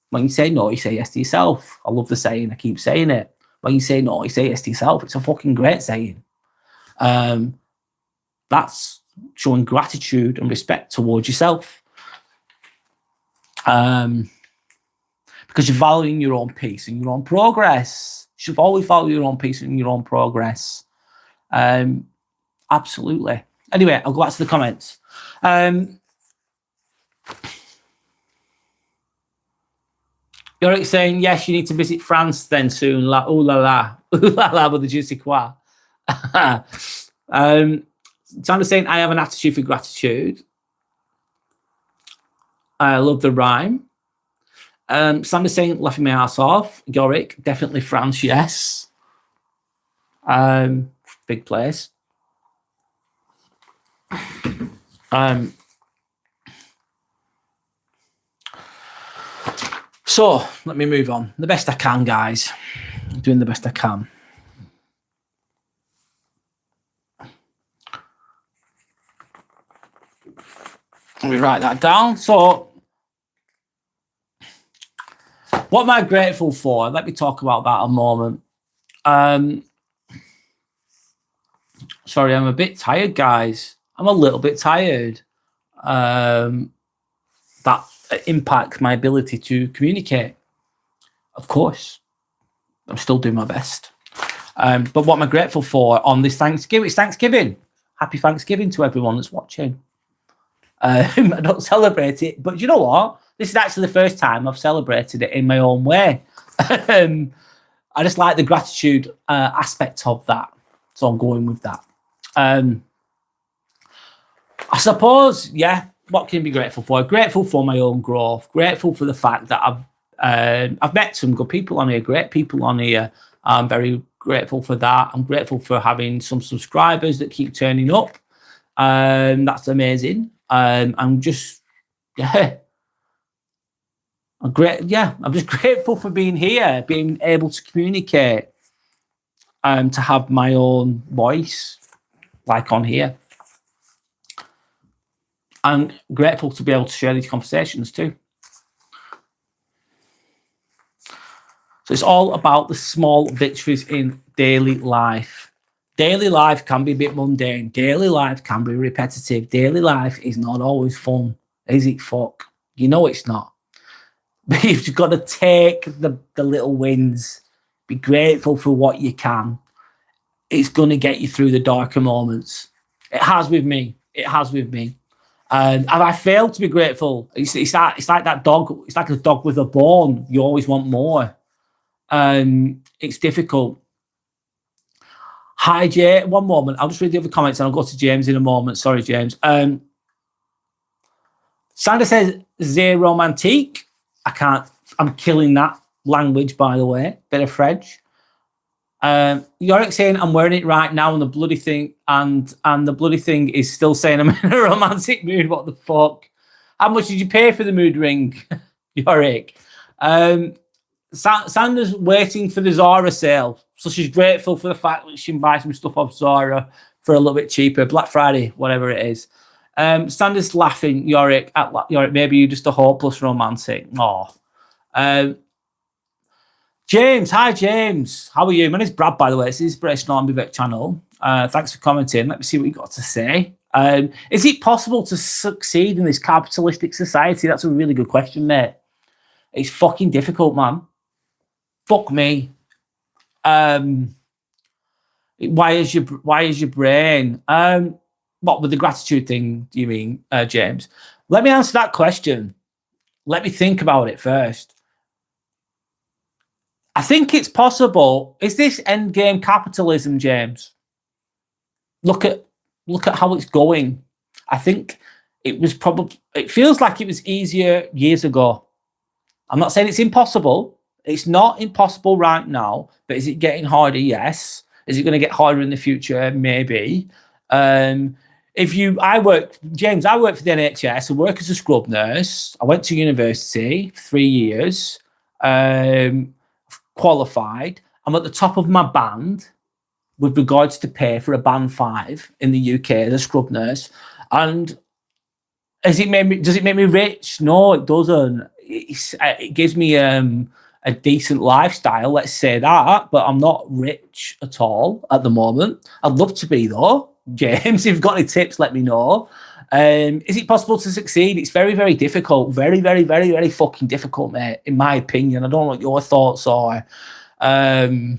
Speaker 1: When you say no, you say yes to yourself. I love the saying. I keep saying it. When you say no, you say yes to yourself. It's a fucking great saying. That's showing gratitude and respect towards yourself. Because you're valuing your own peace and your own progress. You should always value your own peace and your own progress. Absolutely. Anyway, I'll go back to the comments. You're saying, yes, you need to visit France then soon. Ooh la la. Ooh la la with the je sais quoi. Tanner's saying, I have an attitude for gratitude. I love the rhyme. Sandy's saying, laughing my ass off. Yorick, definitely France, yes. Big place. So let me move on. The best I can, guys. I'm doing the best I can. Let me write that down. So what am I grateful for? Let me talk about that a moment. Sorry, I'm a bit tired, guys. I'm a little bit tired. That impacts my ability to communicate. Of course, I'm still doing my best. But what am I grateful for on this Thanksgiving? It's Thanksgiving. Happy Thanksgiving to everyone that's watching. I don't celebrate it, but you know what? This is actually the first time I've celebrated it in my own way. I just like the gratitude aspect of that. So I'm going with that. I suppose, yeah, what can you be grateful for? Grateful for my own growth. Grateful for the fact that I've met some good people on here, great people on here. I'm very grateful for that. I'm grateful for having some subscribers that keep turning up. That's amazing. I'm just, yeah. I'm just grateful for being here, being able to communicate, to have my own voice, like on here. I'm grateful to be able to share these conversations too. So it's all about the small victories in daily life. Daily life can be a bit mundane. Daily life can be repetitive. Daily life is not always fun, is it? Fuck. You know it's not. But you've just got to take the little wins. Be grateful for what you can. It's going to get you through the darker moments. It has with me. It has with me. And I failed to be grateful. It's like that dog. It's like a dog with a bone. You always want more. It's difficult. Hi, Jay. One moment. I'll just read the other comments and I'll go to James in a moment. Sorry, James. Sandra says, "Zé romantique." I can't. I'm killing that language, by the way. Bit of French. Yorick saying, "I'm wearing it right now," and the bloody thing, and the bloody thing is still saying I'm in a romantic mood. What the fuck? How much did you pay for the mood ring, Yorick? Sandra's waiting for the Zara sale, so she's grateful for the fact that she can buy some stuff off Zara for a little bit cheaper, Black Friday, whatever it is. Sandra's laughing, Yorick. Yorick, maybe you're just a hopeless romantic. Oh. James, hi James. How are you? My name's Brad, by the way. It's the Inspirational Ambivert channel. Thanks for commenting. Let me see what you got to say. Is it possible to succeed in this capitalistic society? That's a really good question, mate. It's fucking difficult, man. Fuck me. Why is your brain? What with the gratitude thing, do you mean, James? Let me answer that question. Let me think about it first. I think it's possible. Is this endgame capitalism, James? Look at how it's going. I think it feels like it was easier years ago. I'm not saying it's impossible. It's not impossible right now, but is it getting harder? Yes. Is it going to get harder in the future? Maybe. I work for the NHS. I work as a scrub nurse. I went to university 3 years. Qualified. I'm at the top of my band with regards to pay for a band 5 in the UK as a scrub nurse. And does it make me rich? No, it doesn't. It gives me a decent lifestyle, let's say that, but I'm not rich at all at the moment. I'd love to be though. James, if you've got any tips, let me know. Is it possible to succeed? It's very, very difficult. Very, very, very, very fucking difficult, mate, in my opinion. I don't know what your thoughts are. I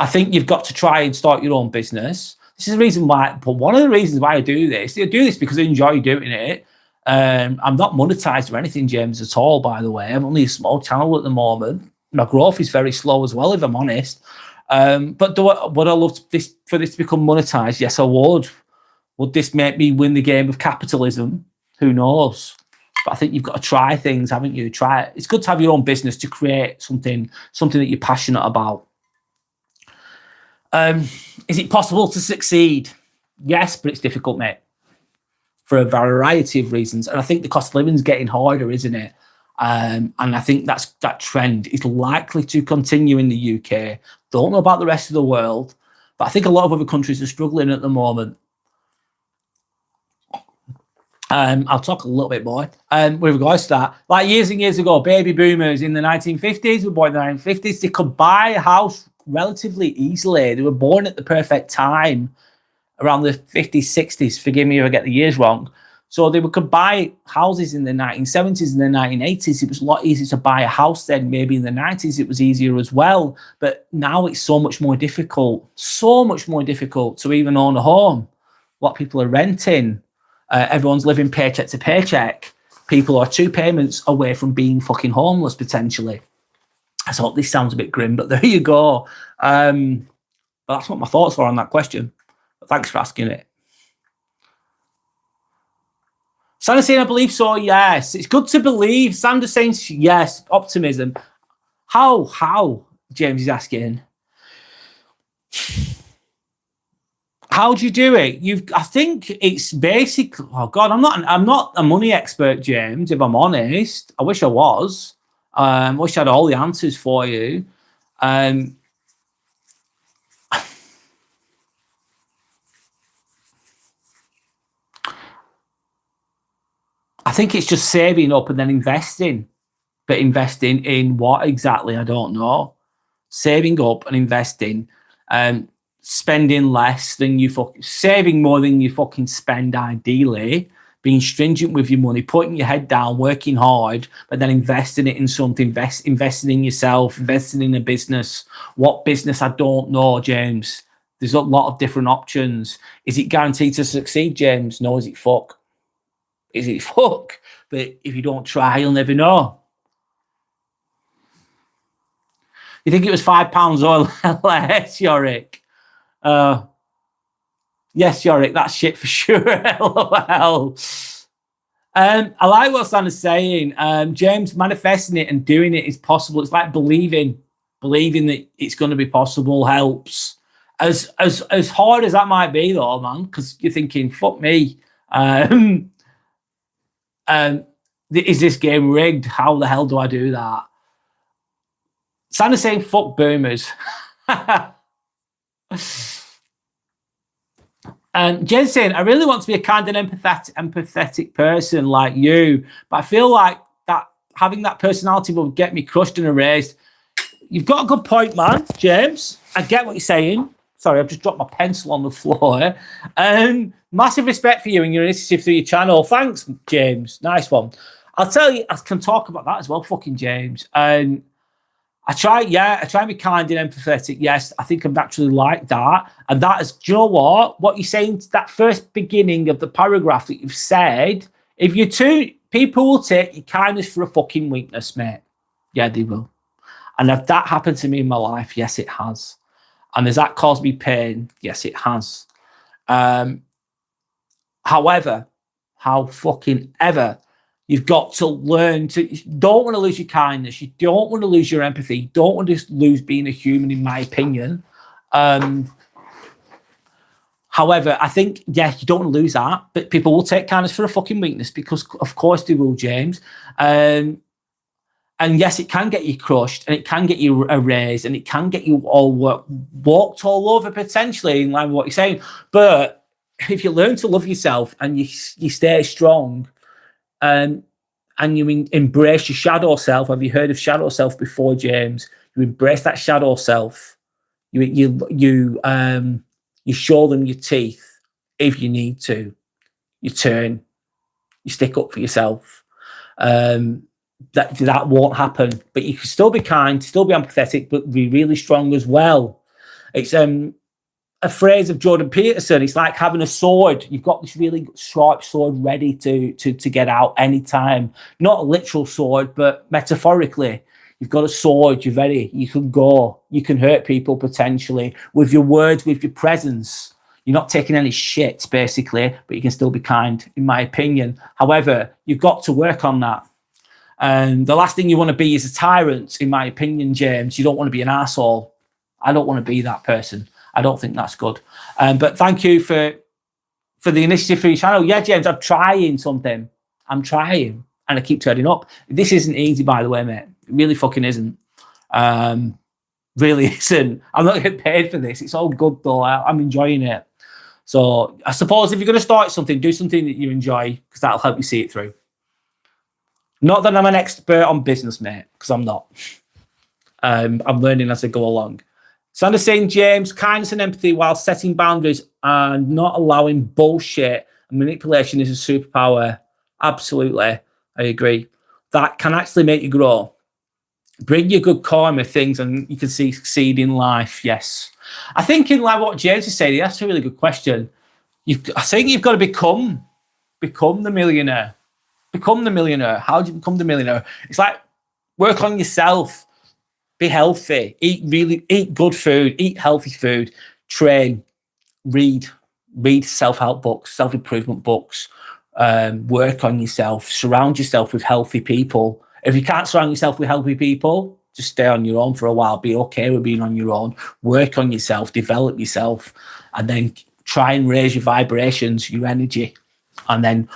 Speaker 1: think you've got to try and start your own business. This is the reason why, but one of the reasons why I do this because I enjoy doing it. I'm not monetized or anything, James, at all, by the way. I'm only a small channel at the moment. My growth is very slow as well, if I'm honest. But would I love for this to become monetized? Yes, I would. Would this make me win the game of capitalism? Who knows? But I think you've got to try things, haven't you? Try it. It's good to have your own business to create something that you're passionate about. Is it possible to succeed? Yes, but it's difficult, mate, for a variety of reasons. And I think the cost of living is getting harder, isn't it? And I think that trend is likely to continue in the UK. Don't know about the rest of the world, but I think a lot of other countries are struggling at the moment. I'll talk a little bit more with regards to that. Like years and years ago, baby boomers in the 1950s were born in the 1950s. They could buy a house relatively easily. They were born at the perfect time, around the 50s, 60s. Forgive me if I get the years wrong. So they could buy houses in the 1970s and the 1980s. It was a lot easier to buy a house then. Maybe in the 90s it was easier as well. But now it's so much more difficult to even own a home. A lot of people are renting. Everyone's living paycheck to paycheck. People are 2 payments away from being fucking homeless, potentially. I thought this sounds a bit grim, but there you go. But that's what my thoughts were on that question. But thanks for asking it. Sandra saying, I believe so, yes. It's good to believe. Sandra saying, yes, optimism. How? James is asking. How do you do it? I think it's basic. Oh God, I'm not a money expert, James, if I'm honest. I wish I was. I wish I had all the answers for you. I think it's just saving up and then investing. But investing in what exactly? I don't know. saving up and investing, spending less than saving more than you fucking spend ideally, being stringent with your money, putting your head down, working hard, but then investing it in something, investing in yourself, investing in a business. What business? I don't know, James. There's a lot of different options. Is it guaranteed to succeed, James? No. Is it fuck? Is it fuck? But if you don't try, you'll never know. You think it was £5 or less, Yorick? Yes, Yorick, that's shit for sure. LOL. I like what Stan is saying. James, manifesting it and doing it is possible. It's like believing that it's going to be possible helps. As hard as that might be, though, man, because you're thinking, fuck me. Is this game rigged? How the hell do I do that? Stan is saying, fuck boomers. Jen's saying, I really want to be a kind and empathetic person like you, but I feel like that having that personality will get me crushed and erased. You've got a good point, man, James. I get what you're saying. Sorry, I've just dropped my pencil on the floor. Massive respect for you and your initiative through your channel. Thanks, James. Nice one. I'll tell you, I can talk about that as well, fucking James. I try and be kind and empathetic. Yes, I think I'm naturally like that. And that is, do you know what you're saying, that first beginning of the paragraph that you've said, if you're people will take your kindness for a fucking weakness, mate. Yeah, they will. And if that happened to me in my life, yes, it has. And has that caused me pain? Yes, it has. However, how fucking ever, you've got to learn to, you don't want to lose your kindness. You don't want to lose your empathy. You don't want to lose being a human, in my opinion. However, I think, yeah, you don't want to lose that, but people will take kindness for a fucking weakness because, of course, they will, James. And yes, it can get you crushed and it can get you erased and it can get you all walked all over potentially in line with what you're saying. But if you learn to love yourself and you stay strong, and you embrace your shadow self. Have you heard of shadow self before, James? You embrace that shadow self. You show them your teeth if you need to. You turn. You stick up for yourself. That won't happen. But you can still be kind, still be empathetic, but be really strong as well. It's a phrase of Jordan Peterson. It's like having a sword. You've got this really sharp sword ready to get out anytime. Not a literal sword, but metaphorically. You've got a sword, you're ready. You can go. You can hurt people potentially with your words, with your presence. You're not taking any shit, basically, but you can still be kind, in my opinion. However, you've got to work on that. And the last thing you want to be is a tyrant, in my opinion, James. You don't want to be an arsehole. I don't want to be that person. I don't think that's good. But thank you for the initiative for your channel. Yeah, James, I'm trying something. I'm trying. And I keep turning up. This isn't easy, by the way, mate. It really fucking isn't. Really isn't. I'm not getting paid for this. It's all good, though. I'm enjoying it. So I suppose if you're going to start something, do something that you enjoy, because that'll help you see it through. Not that I'm an expert on business, mate, because I'm not. I'm learning as I go along. Sandra saying, James, kindness and empathy while setting boundaries and not allowing bullshit and manipulation is a superpower. Absolutely. I agree. That can actually make you grow. Bring your good karma things and you can succeed in life. Yes. I think in like what James is saying, that's a really good question. I think you've got to become the millionaire. Become the millionaire. How do you become the millionaire? It's like work on yourself. Be healthy, eat good food, eat healthy food, train, read self-help books, self-improvement books, work on yourself, surround yourself with healthy people. If you can't surround yourself with healthy people, just stay on your own for a while. Be okay with being on your own. Work on yourself, develop yourself, and then try and raise your vibrations, your energy. And then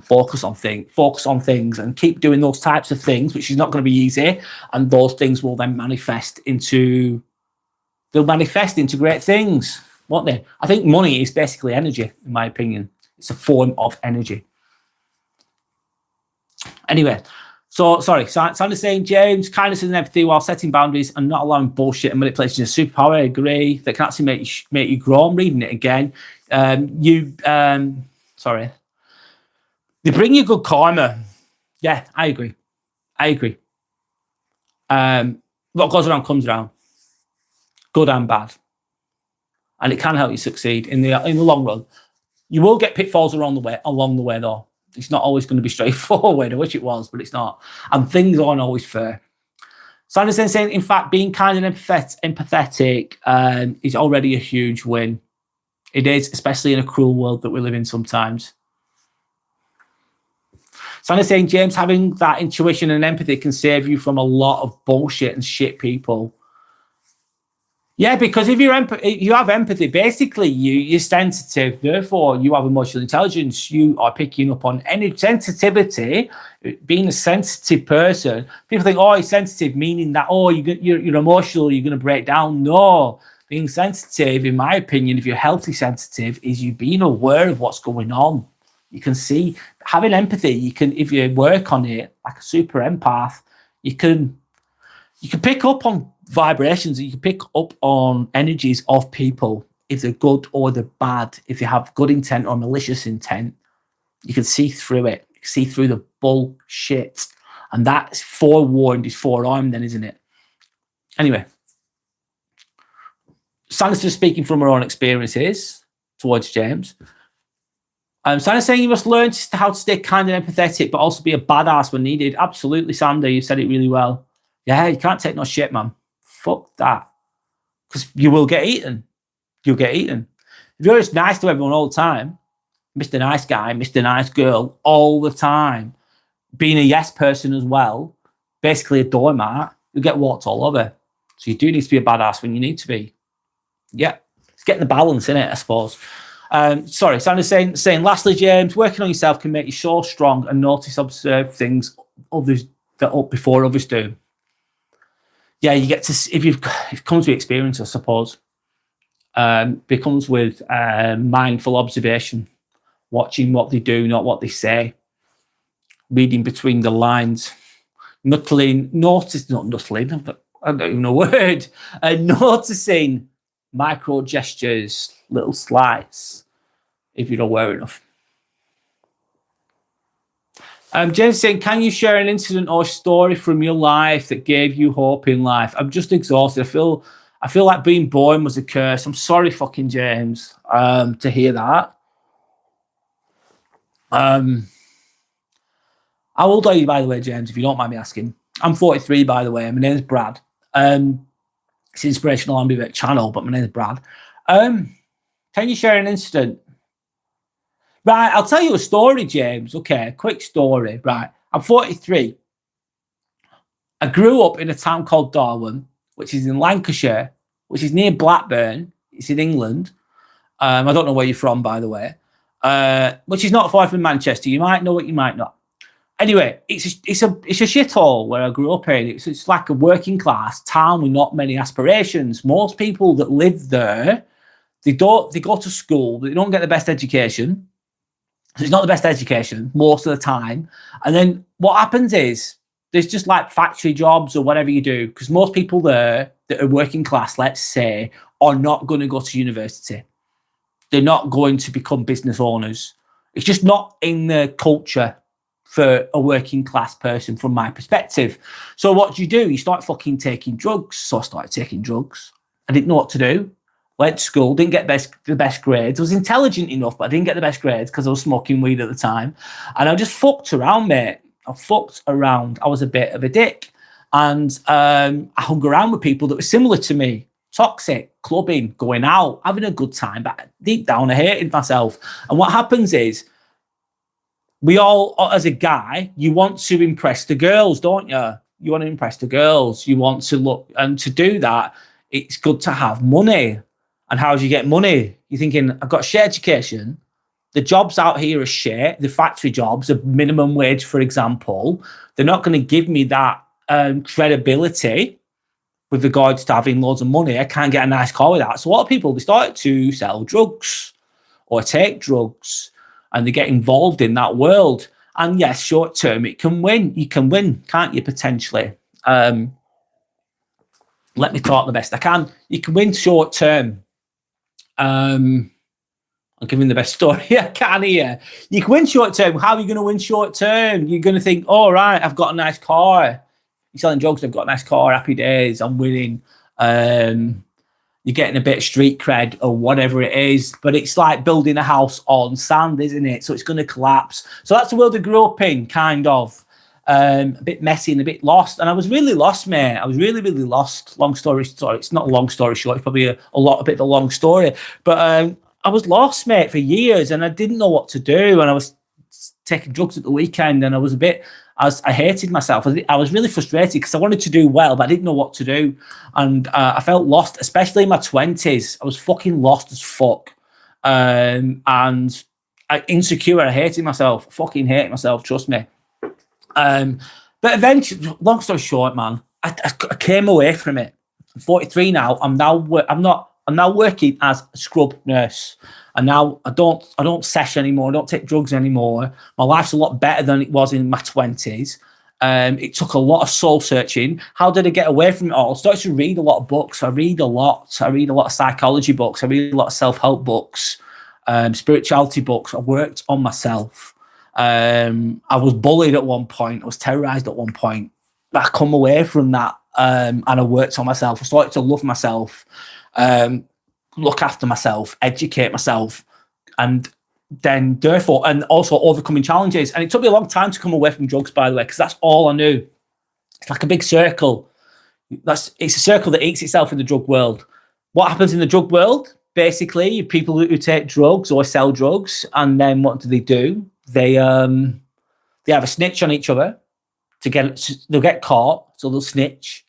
Speaker 1: focus on things and keep doing those types of things, which is not going to be easy. And those things will then manifest into great things, won't they? I think money is basically energy, in my opinion. It's a form of energy. Anyway, So, sorry, Sandra's saying, James, kindness and empathy while setting boundaries and not allowing bullshit and manipulation is a superpower. I agree. That can actually make you grow. I'm reading it again. Sorry. They bring you good karma. Yeah, I agree. What goes around comes around, good and bad. And it can help you succeed in the long run. You will get pitfalls along the way, though. It's not always going to be straightforward. I wish it was, but it's not. And things aren't always fair. Sanderson saying, in fact, being kind and empathetic is already a huge win. It is, especially in a cruel world that we live in sometimes. Sanderson saying, James, having that intuition and empathy can save you from a lot of bullshit and shit people. Yeah, because if you have empathy, basically you're sensitive, therefore you have emotional intelligence. You are picking up on any sensitivity. Being a sensitive person, people think, oh, he's sensitive, meaning that, oh, you're emotional, you're going to break down. No, being sensitive, in my opinion, if you're healthy sensitive, is you being aware of what's going on. You can see, having empathy, you can, if you work on it like a super empath, you can pick up on vibrations, you can pick up on energies of people, if they're good or they're bad, if they have good intent or malicious intent. You can see through it, you can see through the bullshit. And that's forewarned is forearmed then, isn't it? Anyway, Sanderson speaking from her own experiences towards James. Sanderson saying you must learn how to stay kind and empathetic, but also be a badass when needed. Absolutely, Sander, you said it really well. Yeah, you can't take no shit, man. Fuck that. Because you will get eaten. You'll get eaten. If you're just nice to everyone all the time, Mr. Nice Guy, Mr. Nice Girl, all the time, being a yes person as well, basically a doormat, you'll get walked all over. So you do need to be a badass when you need to be. Yeah, it's getting the balance in it, I suppose. Sorry, Sandra's saying, lastly, James, working on yourself can make you so strong and observe things others that up before others do. Yeah, you get to, it comes with experience, I suppose. Becomes with mindful observation, watching what they do, not what they say, reading between the lines, I don't even know a word, noticing micro gestures, little slides, if you're aware enough. James saying, can you share an incident or story from your life that gave you hope in life? I'm just exhausted. I feel like being born was a curse. I'm sorry, fucking James, to hear that. How old are you, by the way, James, if you don't mind me asking? I'm 43, by the way. My name's Brad. It's Inspirational Ambivert channel, but my name's Brad. Can you share an incident? Right, I'll tell you a story, James. Okay, a quick story. Right, I'm 43. I grew up in a town called Darwin, which is in Lancashire, which is near Blackburn. It's in England. I don't know where you're from, by the way. Which is not far from Manchester. You might know it, you might not. Anyway, it's a shithole where I grew up in. It's like a working class town with not many aspirations. Most people that live there, they go to school, but they don't get the best education. So it's not the best education most of the time. And then what happens is there's just like factory jobs or whatever you do, because most people there that are working class, let's say, are not going to go to university. They're not going to become business owners. It's just not in the culture for a working class person from my perspective. So what do? You start fucking taking drugs. So I started taking drugs. I didn't know what to do. Went to school, didn't get the best grades. I was intelligent enough, but I didn't get the best grades because I was smoking weed at the time. And I just fucked around, mate. I fucked around. I was a bit of a dick. And I hung around with people that were similar to me. Toxic, clubbing, going out, having a good time. But deep down, I hated myself. And what happens is, we all, as a guy, you want to impress the girls, don't you? You want to impress the girls. You want to look, and to do that, it's good to have money. And how do you get money? You're thinking, I've got shit education. The jobs out here are shit. The factory jobs are minimum wage, for example. They're not going to give me that credibility with regards to having loads of money. I can't get a nice car with that. So a lot of people, they started to sell drugs or take drugs, and they get involved in that world. And yes, short term, it can win. You can win, can't you, potentially? Let me talk the best I can. You can win short term. I'm giving the best story I can here. You can win short term. How are you going to win short term? You're going to think, all right, I've got a nice car. You're selling drugs, I've got a nice car, happy days, I'm winning. You're getting a bit of street cred or whatever it is, but it's like building a house on sand, isn't it? So it's going to collapse. So that's the world I grew up in, kind of. A bit messy and a bit lost. And I was really lost, mate. I was really, really lost. Long story short. It's not a long story short. It's probably a bit of a long story. But I was lost, mate, for years, and I didn't know what to do. And I was taking drugs at the weekend, and I was I hated myself. I was really frustrated because I wanted to do well, but I didn't know what to do. And I felt lost, especially in my 20s. I was fucking lost as fuck. And insecure. I hated myself. Fucking hated myself, trust me. But eventually, long story short, man, I came away from it. I'm 43 now. I'm now working as a scrub nurse. And now I don't sesh anymore. I don't take drugs anymore. My life's a lot better than it was in my 20s. It took a lot of soul searching. How did I get away from it all? I started to read a lot of books. I read a lot of psychology books. I read a lot of self-help books, spirituality books. I worked on myself. I was bullied at one point. I was terrorized at one point. But I come away from that, and I worked on myself. I started to love myself. Look after myself, educate myself, and then therefore, and also overcoming challenges. And it took me a long time to come away from drugs, by the way, because that's all I knew. It's like a big circle. It's a circle that eats itself in the drug world. What happens in the drug world? Basically, people who take drugs or sell drugs, and then what do? They have a snitch on each other they'll get caught, so they'll snitch,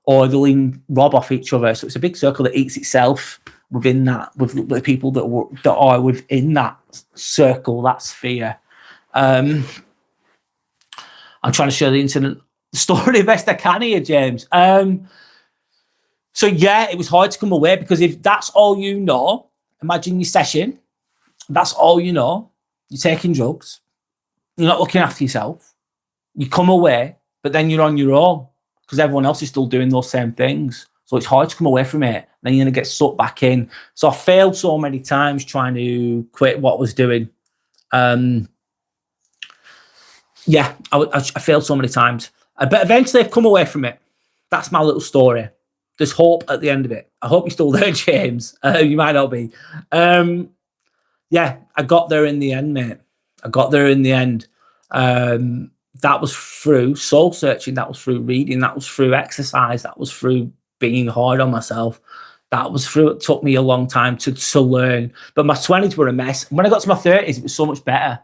Speaker 1: or they'll even rob off each other. So it's a big circle that eats itself within that, with the people that are within that circle, that sphere. I'm trying to share the incident story best I can here, James. So yeah, it was hard to come away, because if that's all you know, imagine your session, that's all you know, you're taking drugs, you're not looking after yourself, you come away, but then you're on your own, because everyone else is still doing those same things. So it's hard to come away from it. Then you're going to get sucked back in. So I failed so many times trying to quit what I was doing. I failed so many times. But eventually I've come away from it. That's my little story. There's hope at the end of it. I hope you're still there, James. You might not be. I got there in the end, mate. I got there in the end. That was through soul searching. That was through reading. That was through exercise. That was through being hard on myself. That was through, it took me a long time to learn. But my 20s were a mess. When I got to my 30s, it was so much better.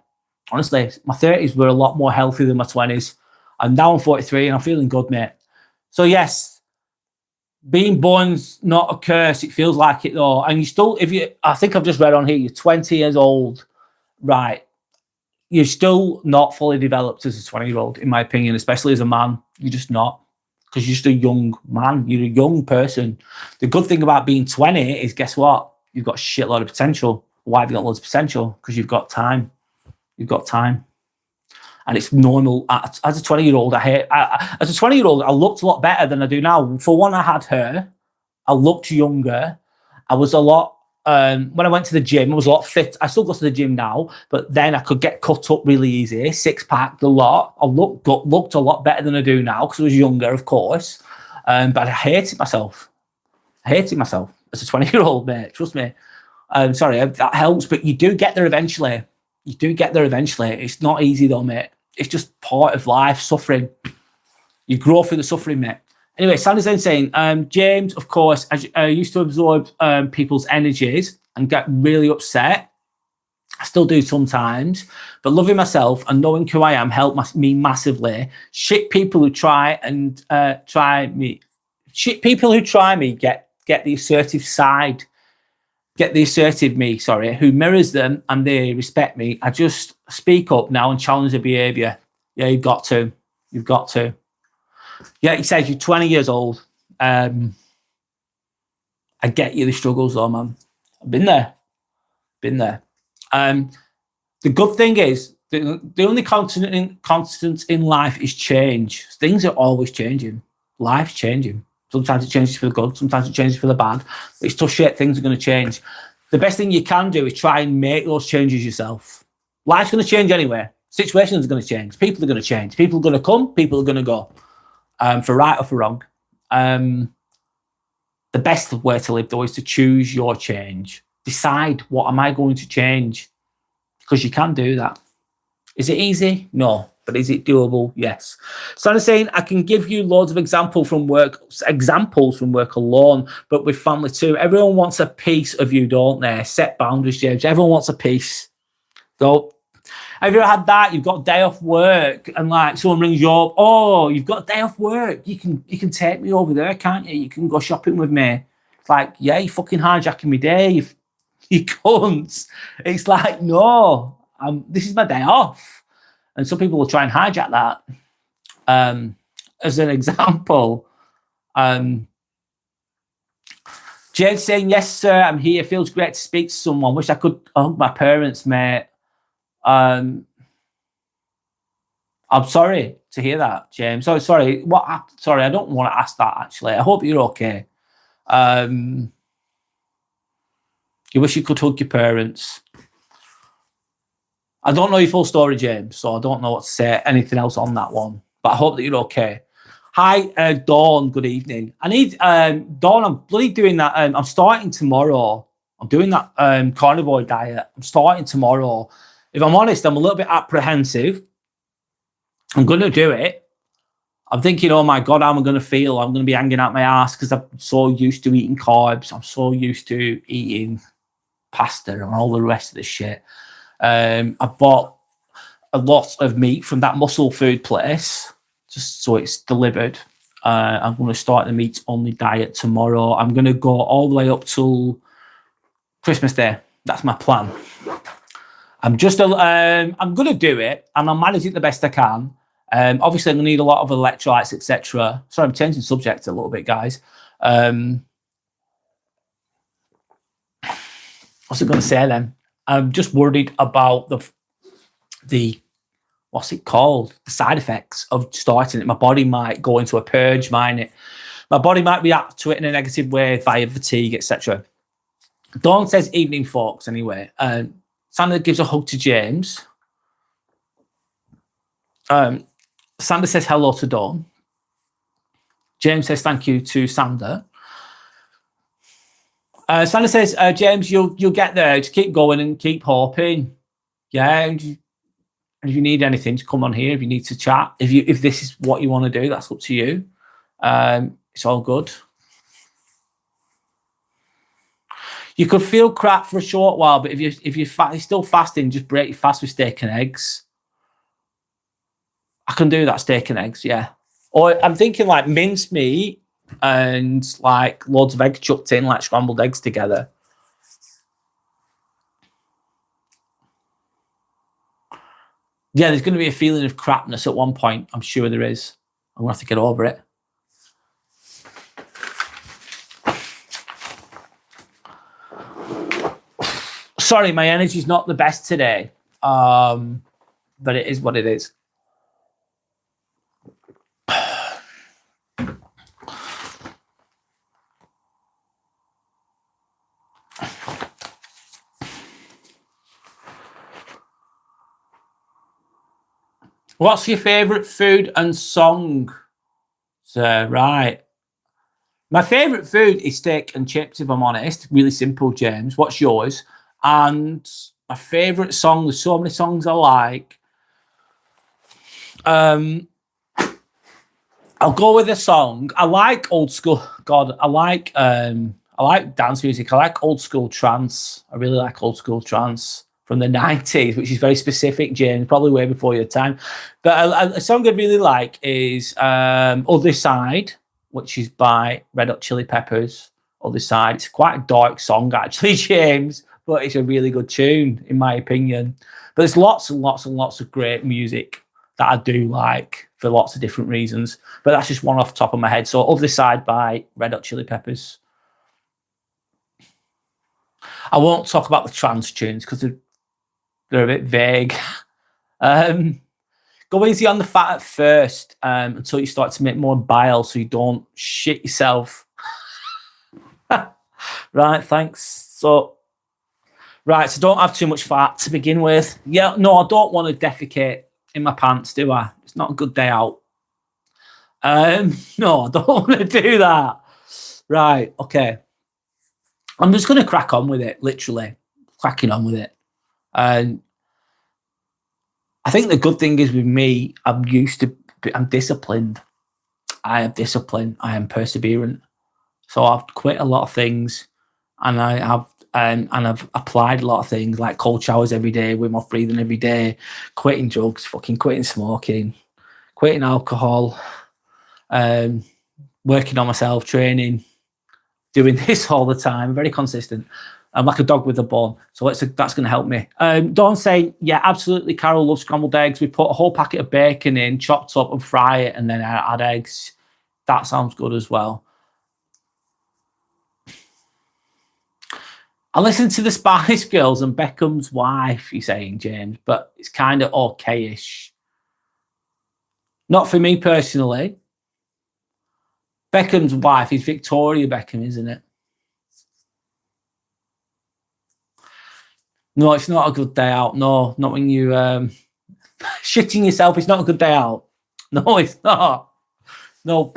Speaker 1: Honestly, my 30s were a lot more healthy than my 20s. And now I'm 43 and I'm feeling good, mate. So yes, being born's not a curse. It feels like it though. And I think I've just read on here, you're 20 years old, right? You're still not fully developed as a 20-year-old, in my opinion, especially as a man. You're just not, because you're just a young man. You're a young person. The good thing about being 20 is, guess what? You've got a shitload of potential. Why have you got loads of potential? Because you've got time. You've got time. And it's normal. As a 20-year-old, as a 20-year-old, I looked a lot better than I do now. For one, I had hair. I looked younger. I was a lot, when I went to the gym, I was a lot fit. I still go to the gym now, but then I could get cut up really easy, six-packed a lot. I looked a lot better than I do now, because I was younger, of course. But I hated myself. As a 20-year-old, mate. Trust me. Sorry, that helps, but you do get there eventually. It's not easy though, mate. It's just part of life, suffering. You grow through the suffering, mate. Anyway, Sandy's then saying, James, of course, I used to absorb people's energies and get really upset. I still do sometimes, but loving myself and knowing who I am helped me massively. People who try me get the assertive side. Get the assertive me, who mirrors them and they respect me. I just speak up now and challenge the behaviour. Yeah, you've got to. Yeah, he says you're 20 years old. I get you the struggles though, man. I've been there. The good thing is, The only constant in life is change. Things are always changing. Life's changing. Sometimes it changes for the good. Sometimes it changes for the bad. It's tough shit. Things are going to change. The best thing you can do is try and make those changes yourself. Life's going to change anyway. Situations are going to change. People are going to change. People are going to come. People are going to go. For right or for wrong. The best way to live, though, is to choose your change. Decide, what am I going to change? Because you can do that. Is it easy? No. But is it doable? Yes. So I'm saying I can give you loads of examples from work alone, but with family too. Everyone wants a piece of you, don't they? Set boundaries, James. Everyone wants a piece. So have you ever had that? You've got a day off work and like someone rings you up. Oh, you've got a day off work. You can take me over there, can't you? You can go shopping with me. It's like, yeah, you're fucking hijacking my day. You can't. It's like, no, this is my day off. And some people will try and hijack that. As an example, Jade's saying, yes, sir, I'm here. Feels great to speak to someone. Wish I could hug my parents, mate. I'm sorry to hear that, James. Oh, sorry. Sorry, I don't want to ask that, actually. I hope you're okay. You wish you could hug your parents. I don't know your full story, James, so I don't know what to say, anything else on that one. But I hope that you're okay. Hi, Dawn. Good evening. I need Dawn. I'm bloody doing that. I'm starting tomorrow. I'm doing that carnivore diet. I'm starting tomorrow. If I'm honest, I'm a little bit apprehensive. I'm going to do it. I'm thinking, oh my God, how am I going to feel? I'm going to be hanging out my ass because I'm so used to eating carbs. I'm so used to eating pasta and all the rest of the shit. I bought a lot of meat from that muscle food place, just so it's delivered. I'm going to start the meat only diet tomorrow. I'm going to go all the way up till Christmas Day. That's my plan. I'm going to do it, and I'll manage it the best I can. Obviously, I'm going to need a lot of electrolytes, etc. Sorry, I'm changing subject a little bit, guys. What's I going to say then? I'm just worried about the what's it called? The side effects of starting it. My body might go into a purge, my body might react to it in a negative way via fatigue, etc. Dawn says evening, folks. Anyway, Sandra gives a hug to James. Sandra says hello to Dawn. James says thank you to Sandra. Sandra says, James, you'll get there. Just keep going and keep hoping. Yeah, and if you need anything, just come on here. If you need to chat, if this is what you want to do, that's up to you. It's all good. You could feel crap for a short while, but if you're still fasting, just break your fast with steak and eggs. I can do that, steak and eggs, yeah. Or I'm thinking like minced meat and like loads of eggs chucked in, like scrambled eggs together. Yeah, there's going to be a feeling of crapness at one point. I'm sure there is. I'm going to have to get over it. Sorry, my energy's not the best today. But it is what it is. What's your favourite food and song? So, right. My favourite food is steak and chips, if I'm honest. Really simple, James. What's yours? And my favourite song, there's so many songs I like. I'll go with a song. I like old school. God, I like dance music. I like old school trance. I really like old school trance from the 90s, which is very specific, James, probably way before your time. But a song I really like is Other Side, which is by Red Hot Chili Peppers. Other Side. It's quite a dark song, actually, James, but it's a really good tune, in my opinion. But there's lots and lots and lots of great music that I do like for lots of different reasons. But that's just one off the top of my head. So Other Side by Red Hot Chili Peppers. I won't talk about the trance tunes because they're a bit vague. Go easy on the fat at first until you start to make more bile so you don't shit yourself. Right, thanks. So don't have too much fat to begin with. Yeah, no, I don't want to defecate in my pants, do I? It's not a good day out. No, I don't want to do that. Right, okay. I'm just going to crack on with it, literally. Cracking on with it. And I think the good thing is with me, I'm disciplined. I am disciplined. I am perseverant. So I've quit a lot of things, and I've applied a lot of things like cold showers every day, Wim Hof breathing every day, quitting drugs, fucking quitting smoking, quitting alcohol, working on myself, training, doing this all the time, very consistent. I'm like a dog with a bone, so that's going to help me. Dawn saying, yeah, absolutely. Carol loves scrambled eggs. We put a whole packet of bacon in, chopped up, and fry it, and then add eggs. That sounds good as well. I listened to the Spice Girls and Beckham's wife, you're saying, James, but it's kind of okay-ish. Not for me personally. Beckham's wife is Victoria Beckham, isn't it? No, it's not a good day out. No, not when you shitting yourself. It's not a good day out. No, it's not. No.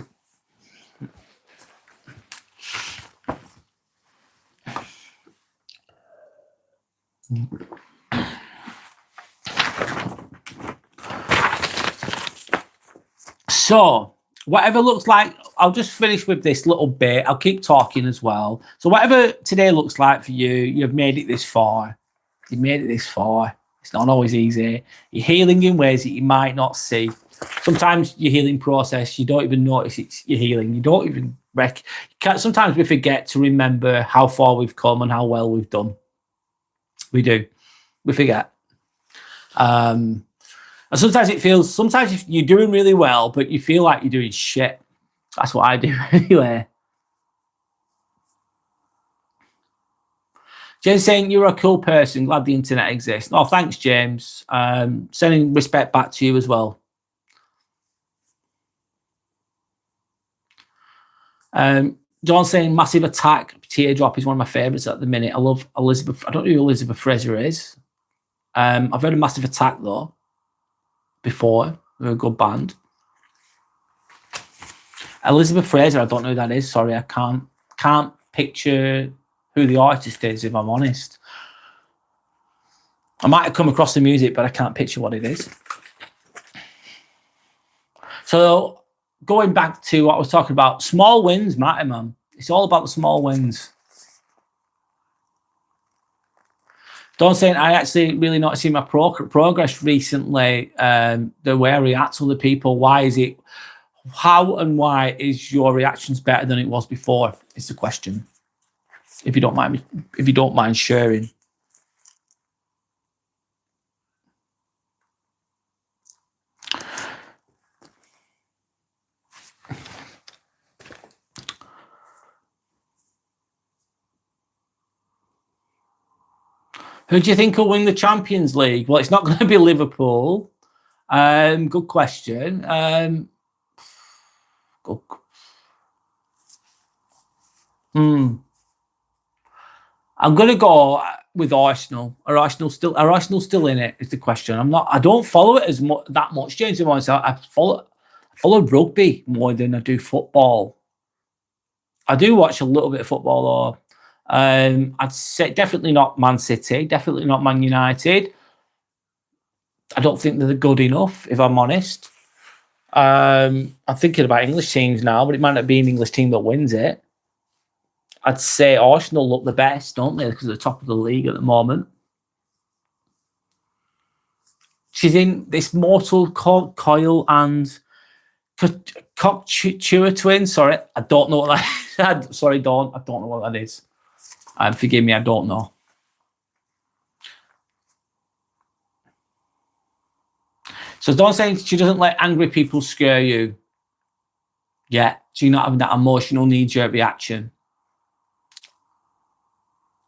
Speaker 1: So, whatever looks like, I'll just finish with this little bit. I'll keep talking as well. So, whatever today looks like for you, you've made it this far. You've made it this far. It's not always easy. You're healing in ways that you might not see. Sometimes your healing process, you don't even notice you're healing. You don't even sometimes we forget to remember how far we've come and how well we've done. We do. We forget. And sometimes you're doing really well, but you feel like you're doing shit. That's what I do anyway. James saying, you're a cool person. Glad the internet exists. Oh, thanks, James. Sending respect back to you as well. John saying, massive attack. Teardrop is one of my favourites at the minute. I love Elizabeth. I don't know who Elizabeth Fraser is. I've heard of Massive Attack, though, before. They're a good band. Elizabeth Fraser, I don't know who that is. Sorry, I can't picture who the artist is, if I'm honest. I might have come across the music, but I can't picture what it is. So going back to what I was talking about, small wins matter, man. It's all about the small wins. Don't say I actually really not seen my progress recently. The way I react to other people. Why is it? How and why is your reactions better than it was before? Is the question. If you don't mind sharing. Who do you think will win the Champions League? Well, it's not going to be Liverpool. Good question. I'm going to go with Arsenal. Are Arsenal still in it? Is the question. I don't follow it that much, James. I follow rugby more than I do football. I do watch a little bit of football, though. I'd say definitely not Man City, definitely not Man United. I don't think they're good enough, if I'm honest. I'm thinking about English teams now, but it might not be an English team that wins it. I'd say Arsenal look the best, don't they? Because they're top of the league at the moment. She's in this Mortal Coil and Cocktua twin. Sorry, I don't know what that is. Sorry, Dawn. I don't know what that is. Forgive me, I don't know. So Dawn saying she doesn't let angry people scare you. Yeah, so you're not having that emotional knee-jerk reaction.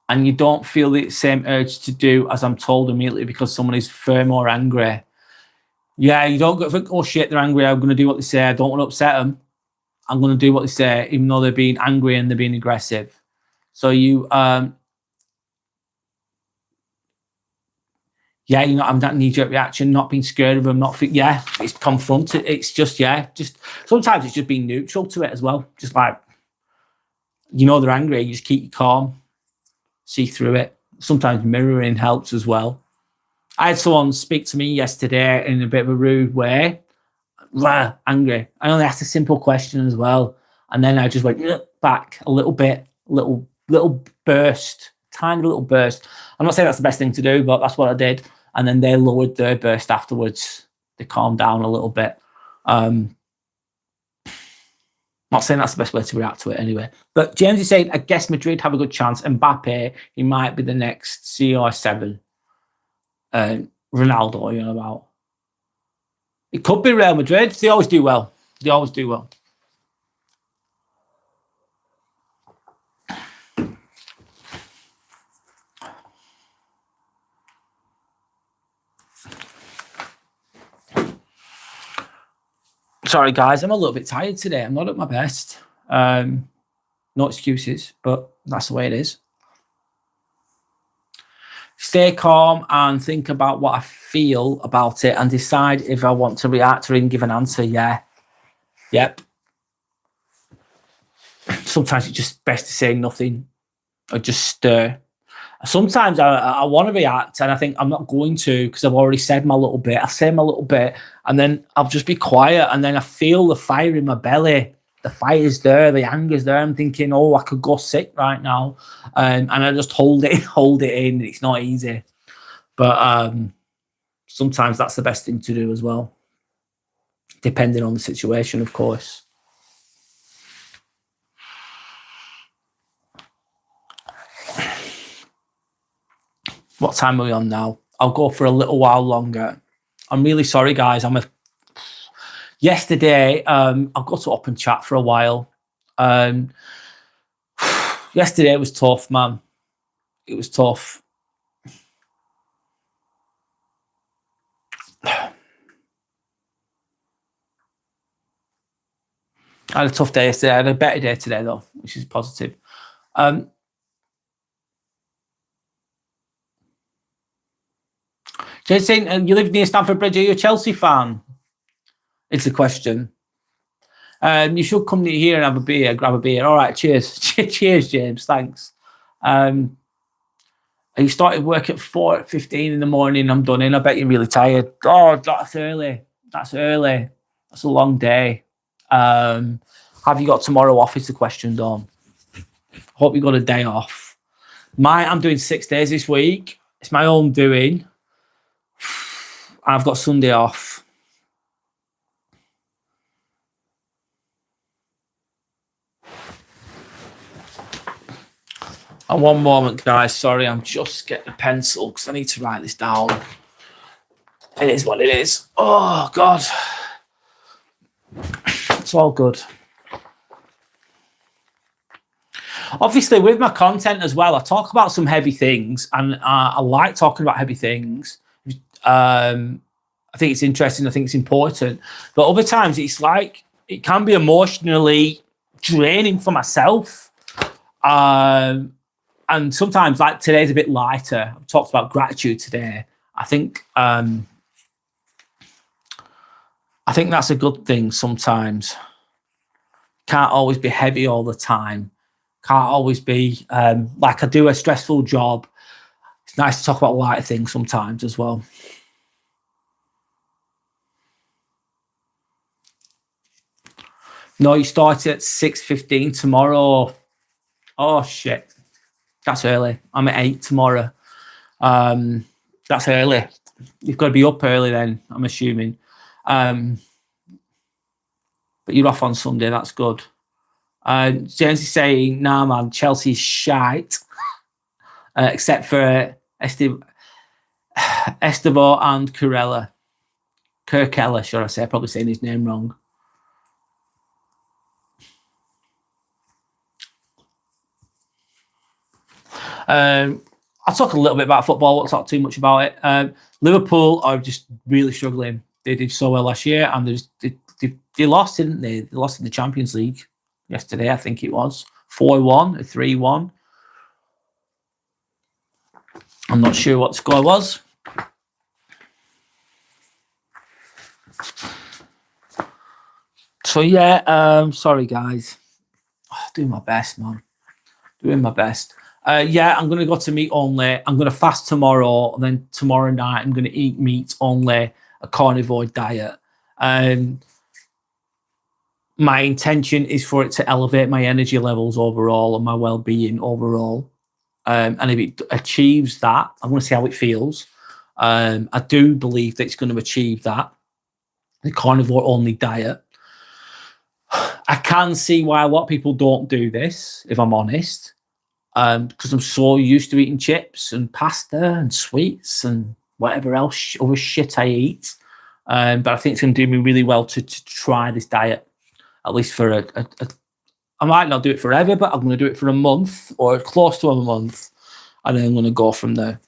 Speaker 1: And you don't feel the same urge to do as I'm told immediately because someone is firm or angry. Yeah, you don't go think, oh shit, they're angry. I'm going to do what they say. I don't want to upset them. I'm going to do what they say, even though they're being angry and they're being aggressive. So you, yeah, you know, I'm that knee-jerk reaction, not being scared of them, yeah, it's confronted. It's just, yeah, just sometimes it's just being neutral to it as well. Just like, you know, they're angry, you just keep calm, see through it. Sometimes mirroring helps as well. I had someone speak to me yesterday in a bit of a rude way, angry. I only asked a simple question as well. And then I just went back a little bit, little burst, tiny little burst. I'm not saying that's the best thing to do, but that's what I did. And then they lowered their burst afterwards. They calmed down a little bit. Not saying that's the best way to react to it anyway. But James is saying, I guess Madrid have a good chance. Mbappe, he might be the next CR7. Ronaldo, you know about. It could be Real Madrid. They always do well. They always do well. Sorry, guys. I'm a little bit tired today. I'm not at my best. No excuses, but that's the way it is. Stay calm and think about what I feel about it and decide if I want to react or even give an answer. Yeah. Yep. Sometimes it's just best to say nothing or just stir. Sometimes I want to react and I think I'm not going to because I've already said my little bit. I say my little bit and then I'll just be quiet and then I feel the fire in my belly. The fire's there, the anger's there. I'm thinking, oh, I could go sick right now. And I just hold it in. It's not easy. But sometimes that's the best thing to do as well. Depending on the situation, of course. What time are we on now? I'll go for a little while longer. I'm really sorry, guys. Yesterday, I've got to open chat for a while. Yesterday it was tough, man. It was tough. I had a tough day yesterday. I had a better day today, though, which is positive. Jason, you live near Stamford Bridge. Are you a Chelsea fan? It's a question. You should come here and have a beer, grab a beer. All right, cheers. Cheers, James. Thanks. You started work at 4:15 in the morning. I'm done in. I bet you're really tired. Oh, that's early. That's early. That's a long day. Have you got tomorrow off is the question, Dawn. Hope you got a day off. I'm doing 6 days this week. It's my own doing. I've got Sunday off. And one moment, guys. Sorry, I'm just getting a pencil because I need to write this down. It is what it is. Oh, God. It's all good. Obviously, with my content as well, I talk about some heavy things, and I like talking about heavy things. I think it's interesting. I think it's important. But other times, it's like it can be emotionally draining for myself. And sometimes, like today's a bit lighter. I've talked about gratitude today. I think that's a good thing sometimes. Can't always be heavy all the time. Can't always be like I do a stressful job. It's nice to talk about lighter things sometimes as well. No, you start at 6:15 tomorrow. Oh, shit. That's early. I'm at 8 tomorrow. That's early. You've got to be up early then, I'm assuming. But you're off on Sunday. That's good. James is saying, nah, man, Chelsea's shite. Except for Estevao and Kirkella, should I say. I'm probably saying his name wrong. I'll talk a little bit about football. Won't talk too much about it. Liverpool are just really struggling. they did so well last year, and they lost, didn't they? They lost in the Champions League yesterday, I think it was 4-1 or 3-1. I'm not sure what the score was. So yeah, sorry guys. Doing my best, man. Doing my best. Yeah, I'm going to go to meat only. I'm going to fast tomorrow. And then tomorrow night, I'm going to eat meat only, a carnivore diet. My intention is for it to elevate my energy levels overall and my well-being overall. And if it achieves that, I'm going to see how it feels. I do believe that it's going to achieve that, the carnivore-only diet. I can see why a lot of people don't do this, if I'm honest, because I'm so used to eating chips and pasta and sweets and whatever else other shit I eat. But I think it's going to do me really well to try this diet, at least for I might not do it forever, but I'm going to do it for a month or close to a month, and then I'm going to go from there.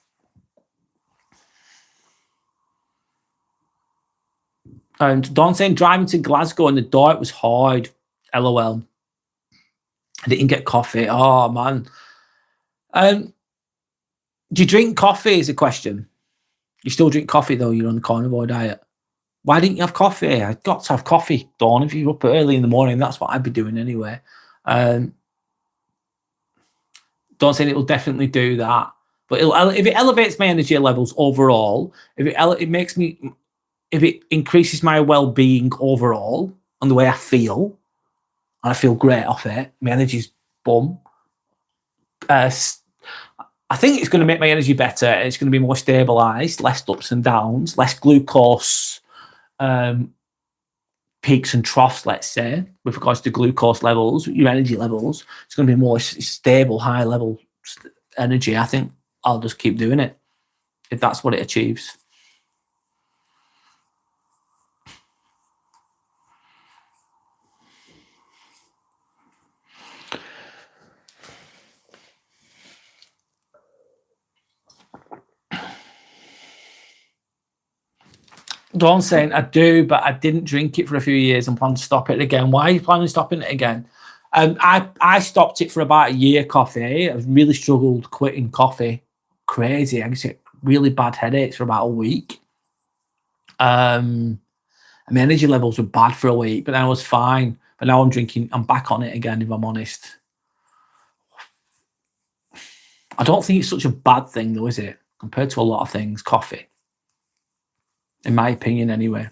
Speaker 1: And Don saying driving to Glasgow in the dark was hard. LOL. I didn't get coffee. Oh man. Do you drink coffee? Is a question. You still drink coffee though? You're on the carnivore diet. Why didn't you have coffee? I've got to have coffee, Dawn. If you're up early in the morning, that's what I'd be doing anyway. Dawn saying it will definitely do that, but if it elevates my energy levels overall, if it increases my well-being overall and the way I feel, and I feel great off it, my energy's bum. I think it's going to make my energy better. It's going to be more stabilized, less ups and downs, less glucose peaks and troughs, let's say, with regards to glucose levels, your energy levels. It's going to be more stable, high level energy. I think I'll just keep doing it if that's what it achieves. Dawn saying, I do, but I didn't drink it for a few years and plan to stop it again. Why are you planning on stopping it again? I stopped it for about a year, coffee. I really struggled quitting coffee. Crazy. I get really bad headaches for about a week. My energy levels were bad for a week, but then I was fine. But now I'm back on it again, if I'm honest. I don't think it's such a bad thing though, is it? Compared to a lot of things, coffee. In my opinion, anyway.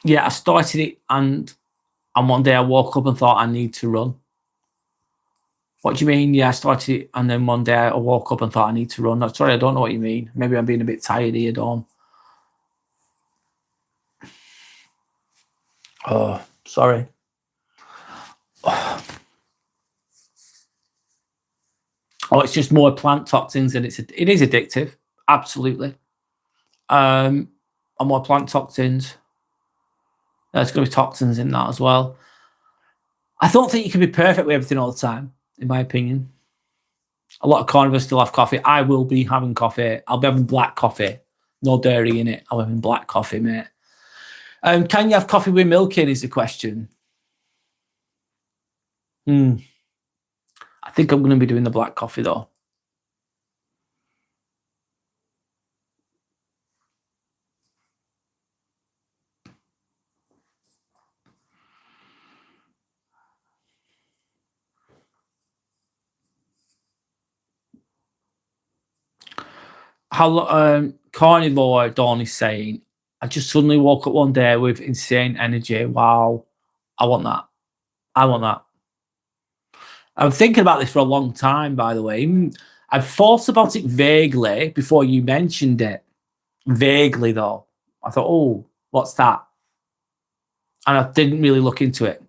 Speaker 1: Yeah, I started it and one day I woke up and thought I need to run. What do you mean? Yeah, I started it and then one day I woke up and thought I need to run. Sorry, I don't know what you mean. Maybe I'm being a bit tired here, Dawn. Oh, sorry. Oh, it's just more plant toxins and it is addictive. Absolutely. And more plant toxins. There's going to be toxins in that as well. I don't think you can be perfect with everything all the time, in my opinion. A lot of carnivores still have coffee. I will be having coffee. I'll be having black coffee. No dairy in it. I'm having black coffee, mate. Can you have coffee with milk in is the question. I think I'm going to be doing the black coffee though. How carnivore Dawn is saying, I just suddenly woke up one day with insane energy. Wow. I want that. I want that. I'm thinking about this for a long time, by the way. I've thought about it vaguely before you mentioned it. Vaguely, though. I thought, oh, what's that? And I didn't really look into it.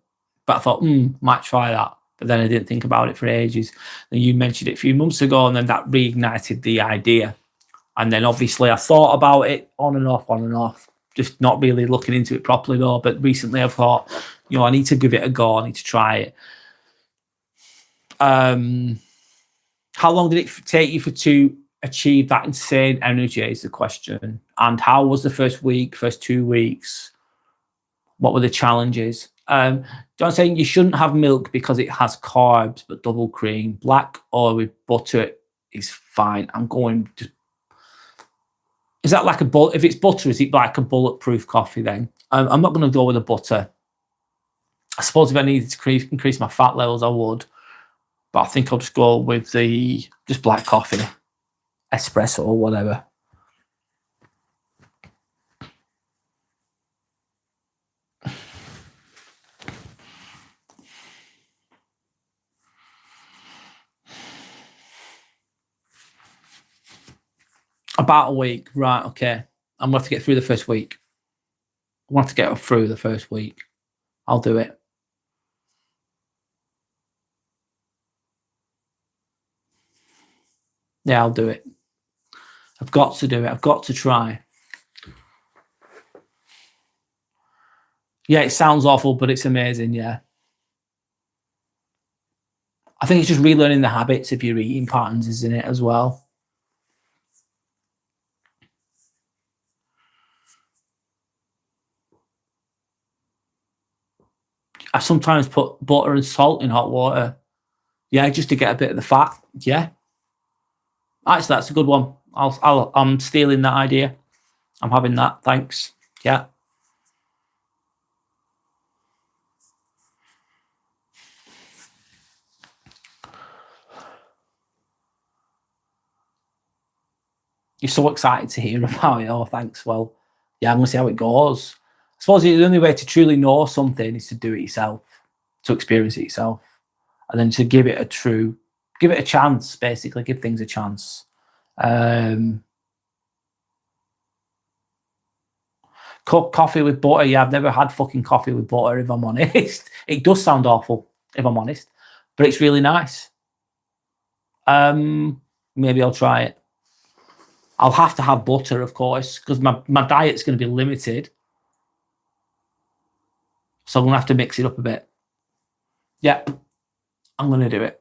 Speaker 1: But I thought, might try that. But then I didn't think about it for ages. Then you mentioned it a few months ago, and then that reignited the idea. And then obviously I thought about it on and off, just not really looking into it properly, though. But recently I thought, You know, I need to give it a go. I need to try it. How long did it take you to achieve that insane energy is the question. And how was the first week, first 2 weeks? What were the challenges? John saying you shouldn't have milk because it has carbs, but double cream, black or with butter is fine. I'm going to. Is that like a bullet? If it's butter, is it like a bulletproof coffee then? I'm not going to go with a butter. I suppose if I needed to increase my fat levels, I would. But I think I'll just go with the just black coffee, espresso or whatever. About a week, right? Okay, I'm gonna have to get through the first week. I'm gonna have to get through the first week. I'll do it. Yeah, I'll do it. I've got to do it. I've got to try. Yeah, it sounds awful, but it's amazing. Yeah. I think it's just relearning the habits of your eating patterns, isn't it, as well? I sometimes put butter and salt in hot water. Yeah, just to get a bit of the fat. Yeah. Actually, that's a good one. I'm stealing that idea. I'm having that. Thanks. Yeah. You're so excited to hear about it. Oh, thanks. Well, yeah, I'm going to see how it goes. I suppose the only way to truly know something is to do it yourself, to experience it yourself, and then to give it a chance, basically, give things a chance. Coffee with butter. Yeah, I've never had fucking coffee with butter, if I'm honest. It does sound awful, if I'm honest, but it's really nice. Maybe I'll try it. I'll have to have butter, of course, because my diet's going to be limited. So I'm going to have to mix it up a bit. Yeah, I'm going to do it.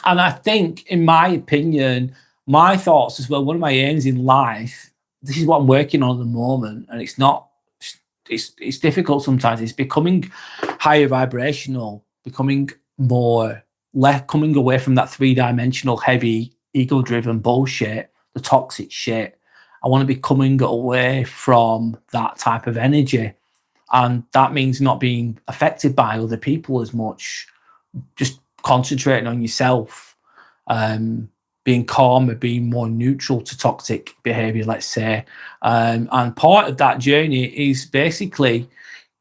Speaker 1: And I think, in my opinion, my thoughts as well, one of my aims in life, this is what I'm working on at the moment, and it's difficult sometimes. It's becoming higher vibrational, becoming coming away from that 3-dimensional, heavy, ego-driven bullshit, the toxic shit. I want to be coming away from that type of energy. And that means not being affected by other people as much, just concentrating on yourself, being calmer, being more neutral to toxic behavior, let's say. And part of that journey is basically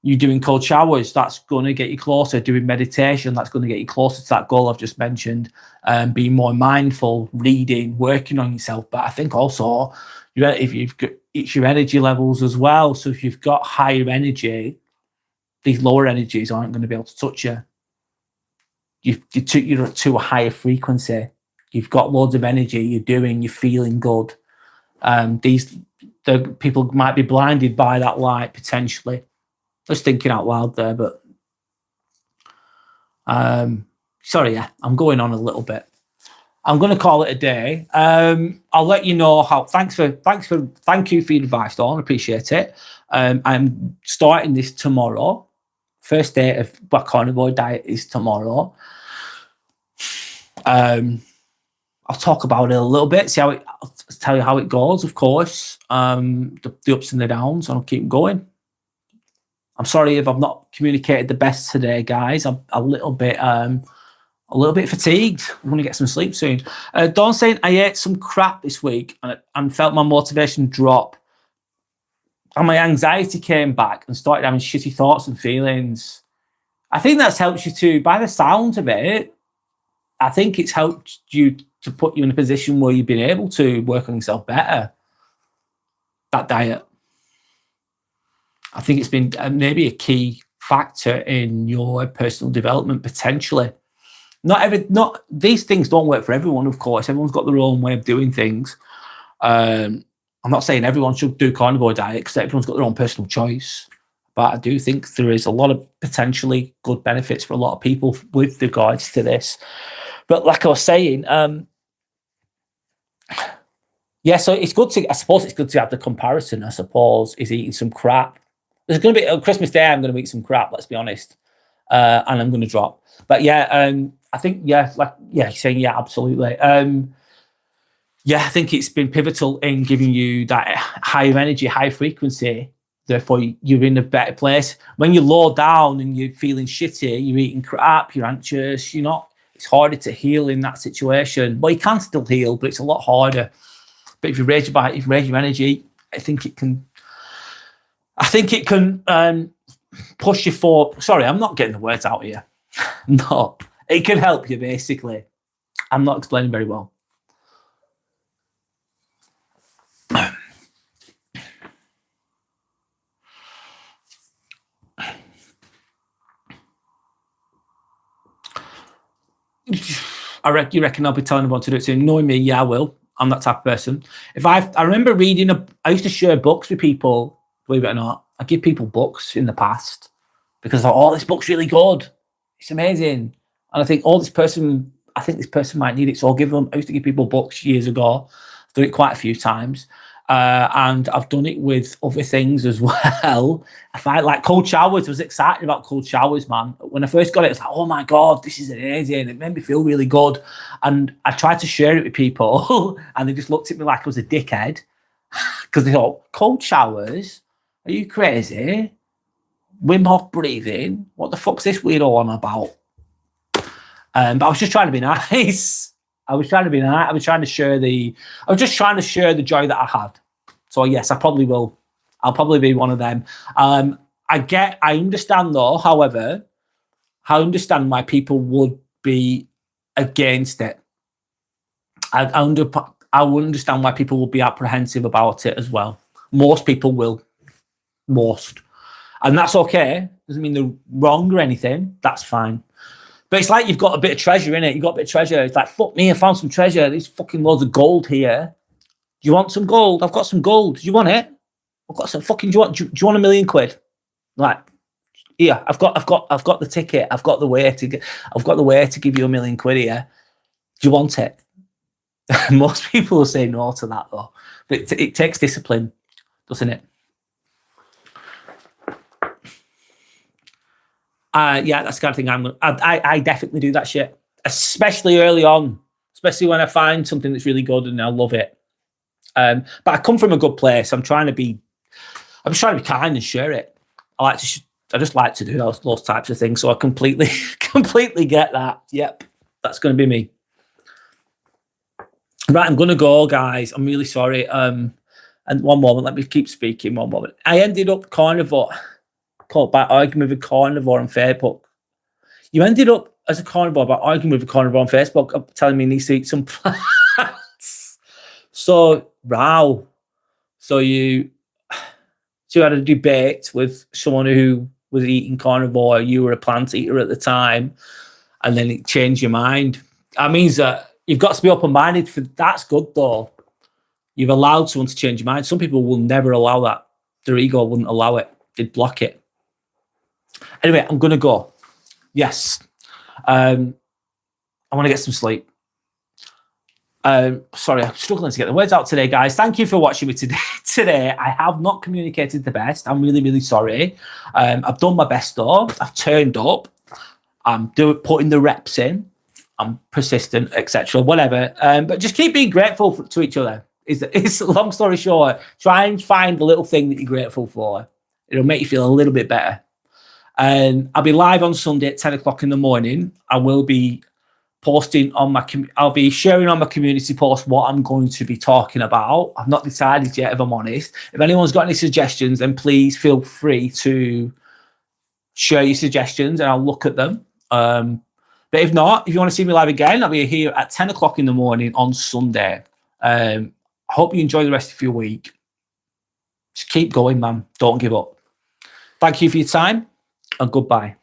Speaker 1: you doing cold showers. That's going to get you closer. Doing meditation, that's going to get you closer to that goal I've just mentioned. Being more mindful, reading, working on yourself. But I think also, if you've got, it's your energy levels as well. So if you've got higher energy, these lower energies aren't going to be able to touch you. You're to a higher frequency. You've got loads of energy. You're feeling good. The people might be blinded by that light potentially. Just thinking out loud there, but sorry, yeah, I'm going on a little bit. I'm going to call it a day. I'll let you know how. Thank you for your advice, Dawn. Appreciate it. I'm starting this tomorrow. First day of Black Carnivore Diet is tomorrow. I'll talk about it a little bit. I'll tell you how it goes, of course. The ups and the downs, and I'll keep going. I'm sorry if I've not communicated the best today, guys. I'm a little bit fatigued. I'm going to get some sleep soon. Dawn saying, I ate some crap this week and felt my motivation drop. And my anxiety came back and started having shitty thoughts and feelings. I think that's helped you to, by the sound of it, I think it's helped you to put you in a position where you've been able to work on yourself better. That diet. I think it's been maybe a key factor in your personal development potentially. These things don't work for everyone, of course. Everyone's got their own way of doing things. I'm not saying everyone should do carnivore diet because everyone's got their own personal choice. But I do think there is a lot of potentially good benefits for a lot of people with regards to this. But like I was saying, yeah, so it's good to, I suppose it's good to have the comparison, I suppose, is eating some crap. There's going to be, on Christmas Day, I'm going to eat some crap, let's be honest. And I'm going to drop. But yeah, I think, yeah, like, yeah, saying, yeah, absolutely. Yeah, I think it's been pivotal in giving you that higher energy, high frequency. Therefore, you're in a better place. When you're low down and you're feeling shitty, you're eating crap, you're anxious, you're not, it's harder to heal in that situation. Well, you can still heal, but it's a lot harder. But if you raise your energy, I think it can push you forward. Sorry, I'm not getting the words out here. No, it can help you, basically. I'm not explaining very well. You reckon I'll be telling everyone to do it soon? Knowing me, yeah, I will. I'm that type of person. I remember reading I used to share books with people, believe it or not. I give people books in the past because I thought, oh, this book's really good. It's amazing. And I think, this person might need it. So I'll give them, I used to give people books years ago. I've done it quite a few times. And I've done it with other things as well. I find like cold showers. I was excited about cold showers, man. When I first got it, I was like, oh my God, this is amazing. It made me feel really good. And I tried to share it with people and they just looked at me like I was a dickhead because they thought, cold showers? Are you crazy? Wim Hof breathing? What the fuck's this weirdo on about? But I was just trying to be nice. I was trying to share the joy that I had. So yes, I probably will. I'll probably be one of them. I understand though, however, I understand why people would be against it. I understand why people will be apprehensive about it as well. Most people will. Most. And that's okay. Doesn't mean they're wrong or anything. That's fine. But it's like you've got a bit of treasure in it. You've got a bit of treasure. It's like, fuck me, I found some treasure. There's fucking loads of gold here. Do you want some gold? I've got some gold. Do you want it? I've got some fucking, do you want £1 million? Like, yeah, I've got the ticket. I've got the way to give you £1 million here. Do you want it? Most people will say no to that though. But it takes discipline, doesn't it? Yeah, that's the kind of thing I definitely do that shit, especially early on, especially when I find something that's really good and I love it. But I come from a good place. I'm trying to be kind and share it. I just like to do those types of things. So I completely get that. Yep, that's going to be me. Right, I'm going to go, guys. I'm really sorry. And one moment, let me keep speaking. One moment. I ended up carnivore. Caught by arguing with a carnivore on Facebook. You ended up as a carnivore by arguing with a carnivore on Facebook, telling me he needs to eat some plants. So, wow. So you had a debate with someone who was eating carnivore. You were a plant eater at the time, and then it changed your mind. That means that you've got to be open-minded. That's good, though. You've allowed someone to change your mind. Some people will never allow that. Their ego wouldn't allow it. They'd block it. Anyway, I'm going to go. Yes. I want to get some sleep. Sorry, I'm struggling to get the words out today, guys. Thank you for watching me today. I have not communicated the best. I'm really, really sorry. I've done my best, though. I've turned up. I'm putting the reps in. I'm persistent, etc. Whatever. But just keep being grateful to each other. It's long story short. Try and find the little thing that you're grateful for. It'll make you feel a little bit better. And I'll be live on Sunday at 10 o'clock in the morning. I will be posting on I'll be sharing on my community post what I'm going to be talking about. I've not decided yet, if I'm honest. If anyone's got any suggestions, then please feel free to share your suggestions and I'll look at them. But if not, if you want to see me live again, I'll be here at 10 o'clock in the morning on Sunday. I hope you enjoy the rest of your week. Just keep going, man. Don't give up. Thank you for your time and goodbye.